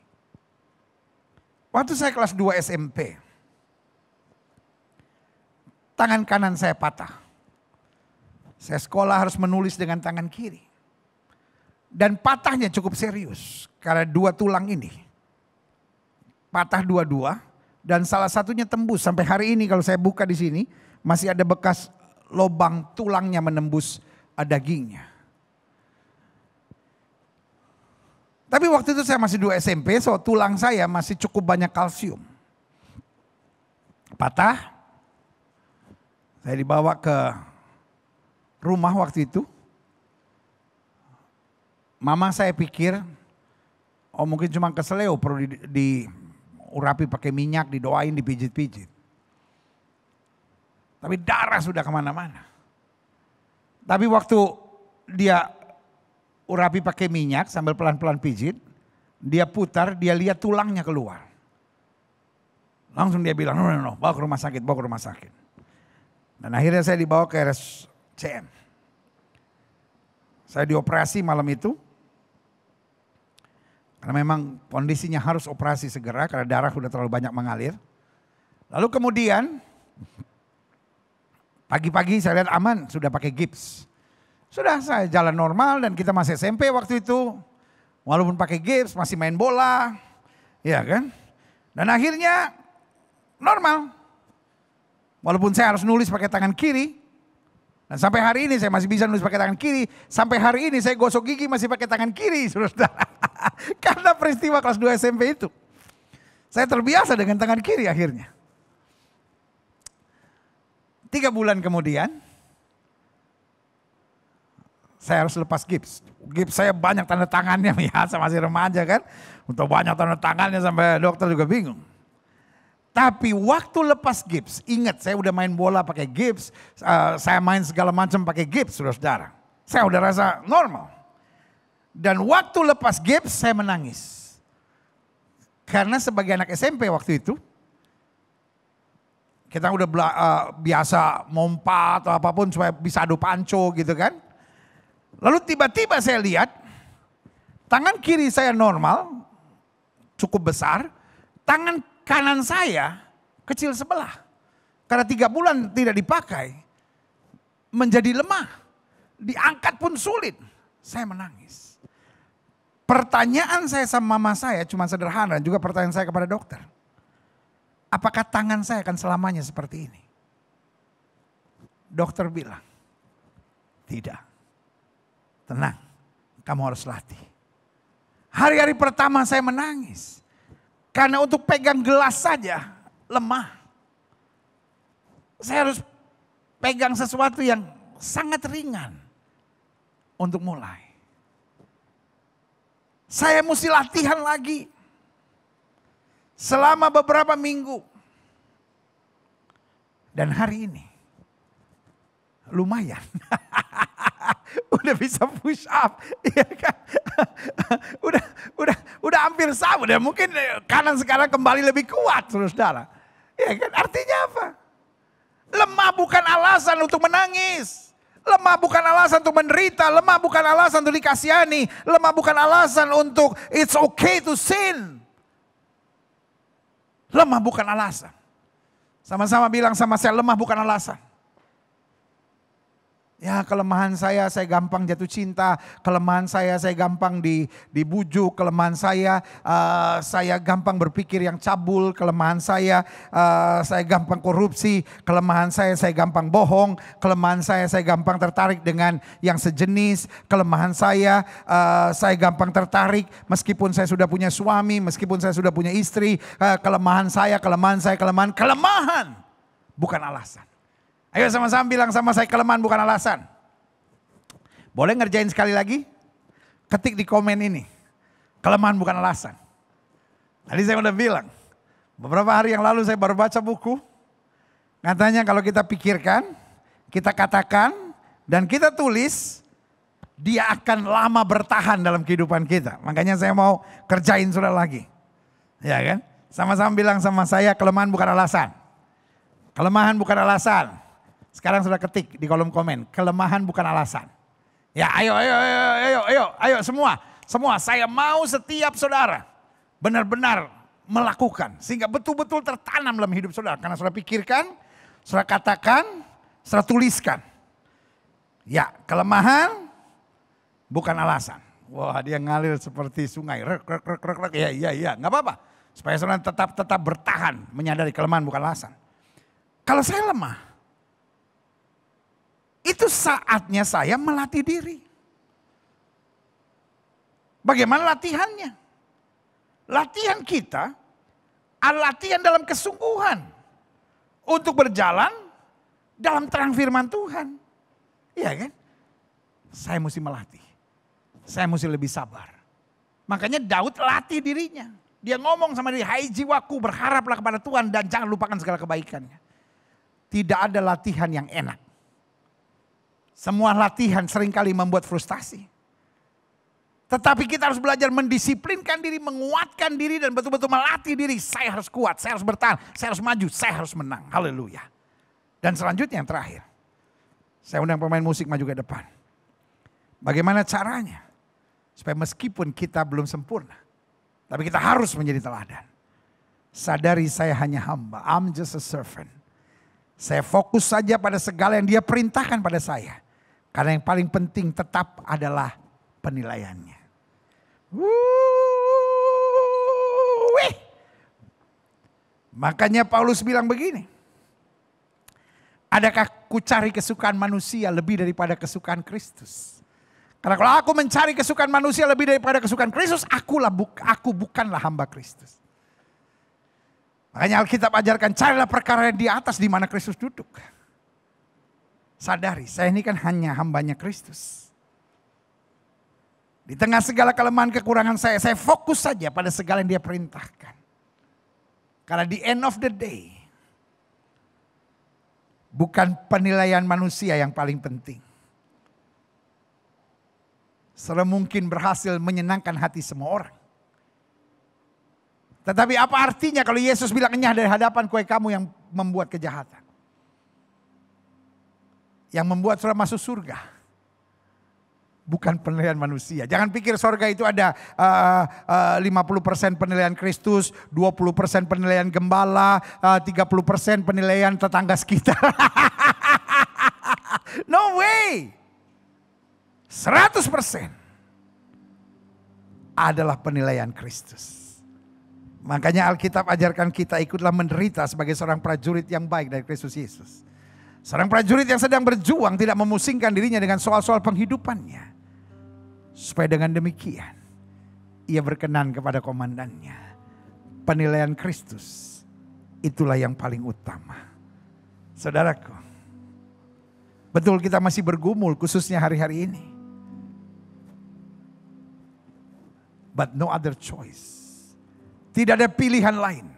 Waktu saya kelas 2 SMP. Tangan kanan saya patah. Saya sekolah harus menulis dengan tangan kiri. Dan patahnya cukup serius. Karena dua tulang ini. Patah dua-dua. Dan salah satunya tembus. Sampai hari ini kalau saya buka di sini. Masih ada bekas lubang tulangnya menembus dagingnya. Tapi waktu itu saya masih 2 SMP. So tulang saya masih cukup banyak kalsium. Patah. Saya dibawa ke rumah waktu itu. Mama saya pikir, oh mungkin cuma keseleo perlu diurapi pakai minyak, didoain, dipijit-pijit. Tapi darah sudah kemana-mana. Tapi waktu dia urapi pakai minyak sambil pelan-pelan pijit, dia putar, dia lihat tulangnya keluar. Langsung dia bilang, no, bawa ke rumah sakit, bawa ke rumah sakit. Dan akhirnya saya dibawa ke RSCM. Saya dioperasi malam itu. Karena memang kondisinya harus operasi segera karena darah sudah terlalu banyak mengalir. Lalu kemudian pagi-pagi saya lihat aman, sudah pakai gips. Sudah saya jalan normal dan kita masih SMP waktu itu. Walaupun pakai gips masih main bola. Ya kan. Dan akhirnya normal. Walaupun saya harus nulis pakai tangan kiri. Dan sampai hari ini saya masih bisa nulis pakai tangan kiri. Sampai hari ini saya gosok gigi masih pakai tangan kiri, saudara. Karena peristiwa kelas 2 SMP itu. Saya terbiasa dengan tangan kiri akhirnya. 3 bulan kemudian, saya harus lepas gips. Gips saya banyak tanda tangannya, biasa masih remaja kan. Untuk banyak tanda tangannya sampai dokter juga bingung. Tapi waktu lepas gips, ingat saya udah main bola pakai gips, saya main segala macam pakai gips, saudara. Saya udah rasa normal. Dan waktu lepas gips saya menangis. Karena sebagai anak SMP waktu itu, kita udah biasa mompa atau apapun supaya bisa adu panco gitu kan. Lalu tiba-tiba saya lihat, tangan kiri saya normal, cukup besar, tangan kanan saya kecil sebelah. Karena 3 bulan tidak dipakai, menjadi lemah. Diangkat pun sulit. Saya menangis. Pertanyaan saya sama mama saya cuma sederhana, juga pertanyaan saya kepada dokter. Apakah tangan saya akan selamanya seperti ini? Dokter bilang, tidak. Tenang, kamu harus latih. Hari-hari pertama saya menangis. Karena untuk pegang gelas saja lemah. Saya harus pegang sesuatu yang sangat ringan untuk mulai. Saya mesti latihan lagi. Selama beberapa minggu. Dan hari ini lumayan. Udah bisa push up, ya kan? udah hampir sama. Dan mungkin kanan sekarang kembali lebih kuat, saudara. Ya kan? Artinya apa? Lemah bukan alasan untuk menangis. Lemah bukan alasan untuk menderita. Lemah bukan alasan untuk dikasihani. Lemah bukan alasan untuk it's okay to sin. Lemah bukan alasan. Sama-sama bilang sama saya, lemah bukan alasan. Ya, kelemahan saya gampang jatuh cinta, kelemahan saya gampang dibujuk, kelemahan saya gampang berpikir yang cabul, kelemahan saya gampang korupsi, kelemahan saya gampang bohong, kelemahan saya gampang tertarik dengan yang sejenis, kelemahan saya gampang tertarik meskipun saya sudah punya suami, meskipun saya sudah punya istri, kelemahan bukan alasan. Ayo sama-sama bilang sama saya, kelemahan bukan alasan. Boleh ngerjain sekali lagi? Ketik di komen ini. Kelemahan bukan alasan. Tadi saya udah bilang. Beberapa hari yang lalu saya baru baca buku. Katanya kalau kita pikirkan, kita katakan, dan kita tulis, dia akan lama bertahan dalam kehidupan kita. Makanya saya mau kerjain sudah lagi. Ya kan? Sama-sama bilang sama saya, kelemahan bukan alasan. Kelemahan bukan alasan. Sekarang sudah ketik di kolom komen, kelemahan bukan alasan. Ya ayo semua. Saya mau setiap saudara benar-benar melakukan. Sehingga betul-betul tertanam dalam hidup saudara. Karena saudara pikirkan, saudara katakan, saudara tuliskan. Ya, kelemahan bukan alasan. Wah, dia ngalir seperti sungai. Ya, nggak apa-apa. Supaya saudara tetap bertahan, menyadari kelemahan bukan alasan. Kalau saya lemah, itu saatnya saya melatih diri. Bagaimana latihannya? Latihan kita adalah latihan dalam kesungguhan. Untuk berjalan dalam terang firman Tuhan. Iya kan? Saya mesti melatih. Saya mesti lebih sabar. Makanya Daud latih dirinya. Dia ngomong sama diri, hai jiwaku berharaplah kepada Tuhan dan jangan lupakan segala kebaikannya. Tidak ada latihan yang enak. Semua latihan seringkali membuat frustasi. Tetapi kita harus belajar mendisiplinkan diri, menguatkan diri dan betul-betul melatih diri. Saya harus kuat, saya harus bertahan, saya harus maju, saya harus menang. Haleluya. Dan selanjutnya yang terakhir. Saya undang pemain musik maju ke depan. Bagaimana caranya? Supaya meskipun kita belum sempurna. Tapi kita harus menjadi teladan. Sadari saya hanya hamba. I'm just a servant. Saya fokus saja pada segala yang dia perintahkan pada saya. Karena yang paling penting tetap adalah penilaiannya. Makanya Paulus bilang begini. Adakah ku cari kesukaan manusia lebih daripada kesukaan Kristus? Karena kalau aku mencari kesukaan manusia lebih daripada kesukaan Kristus, aku bukanlah hamba Kristus. Makanya Alkitab ajarkan carilah perkara yang di atas di mana Kristus duduk. Sadari, saya ini kan hanya hambanya Kristus. Di tengah segala kelemahan kekurangan saya fokus saja pada segala yang dia perintahkan. Karena di end of the day, bukan penilaian manusia yang paling penting. Semungkin berhasil menyenangkan hati semua orang. Tetapi apa artinya kalau Yesus bilang enyah dari hadapan kamu yang membuat kejahatan. Yang membuat saudara masuk surga. Bukan penilaian manusia. Jangan pikir surga itu ada 50% penilaian Kristus, 20% penilaian gembala, 30% penilaian tetangga sekitar. No way. 100% adalah penilaian Kristus. Makanya Alkitab ajarkan kita ikutlah menderita sebagai seorang prajurit yang baik dari Kristus Yesus. Seorang prajurit yang sedang berjuang tidak memusingkan dirinya dengan soal-soal penghidupannya. Supaya dengan demikian ia berkenan kepada komandannya. Penilaian Kristus itulah yang paling utama. Saudaraku, betul kita masih bergumul khususnya hari-hari ini. But no other choice. Tidak ada pilihan lain.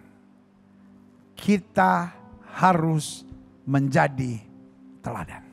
Kita harus menjadi teladan.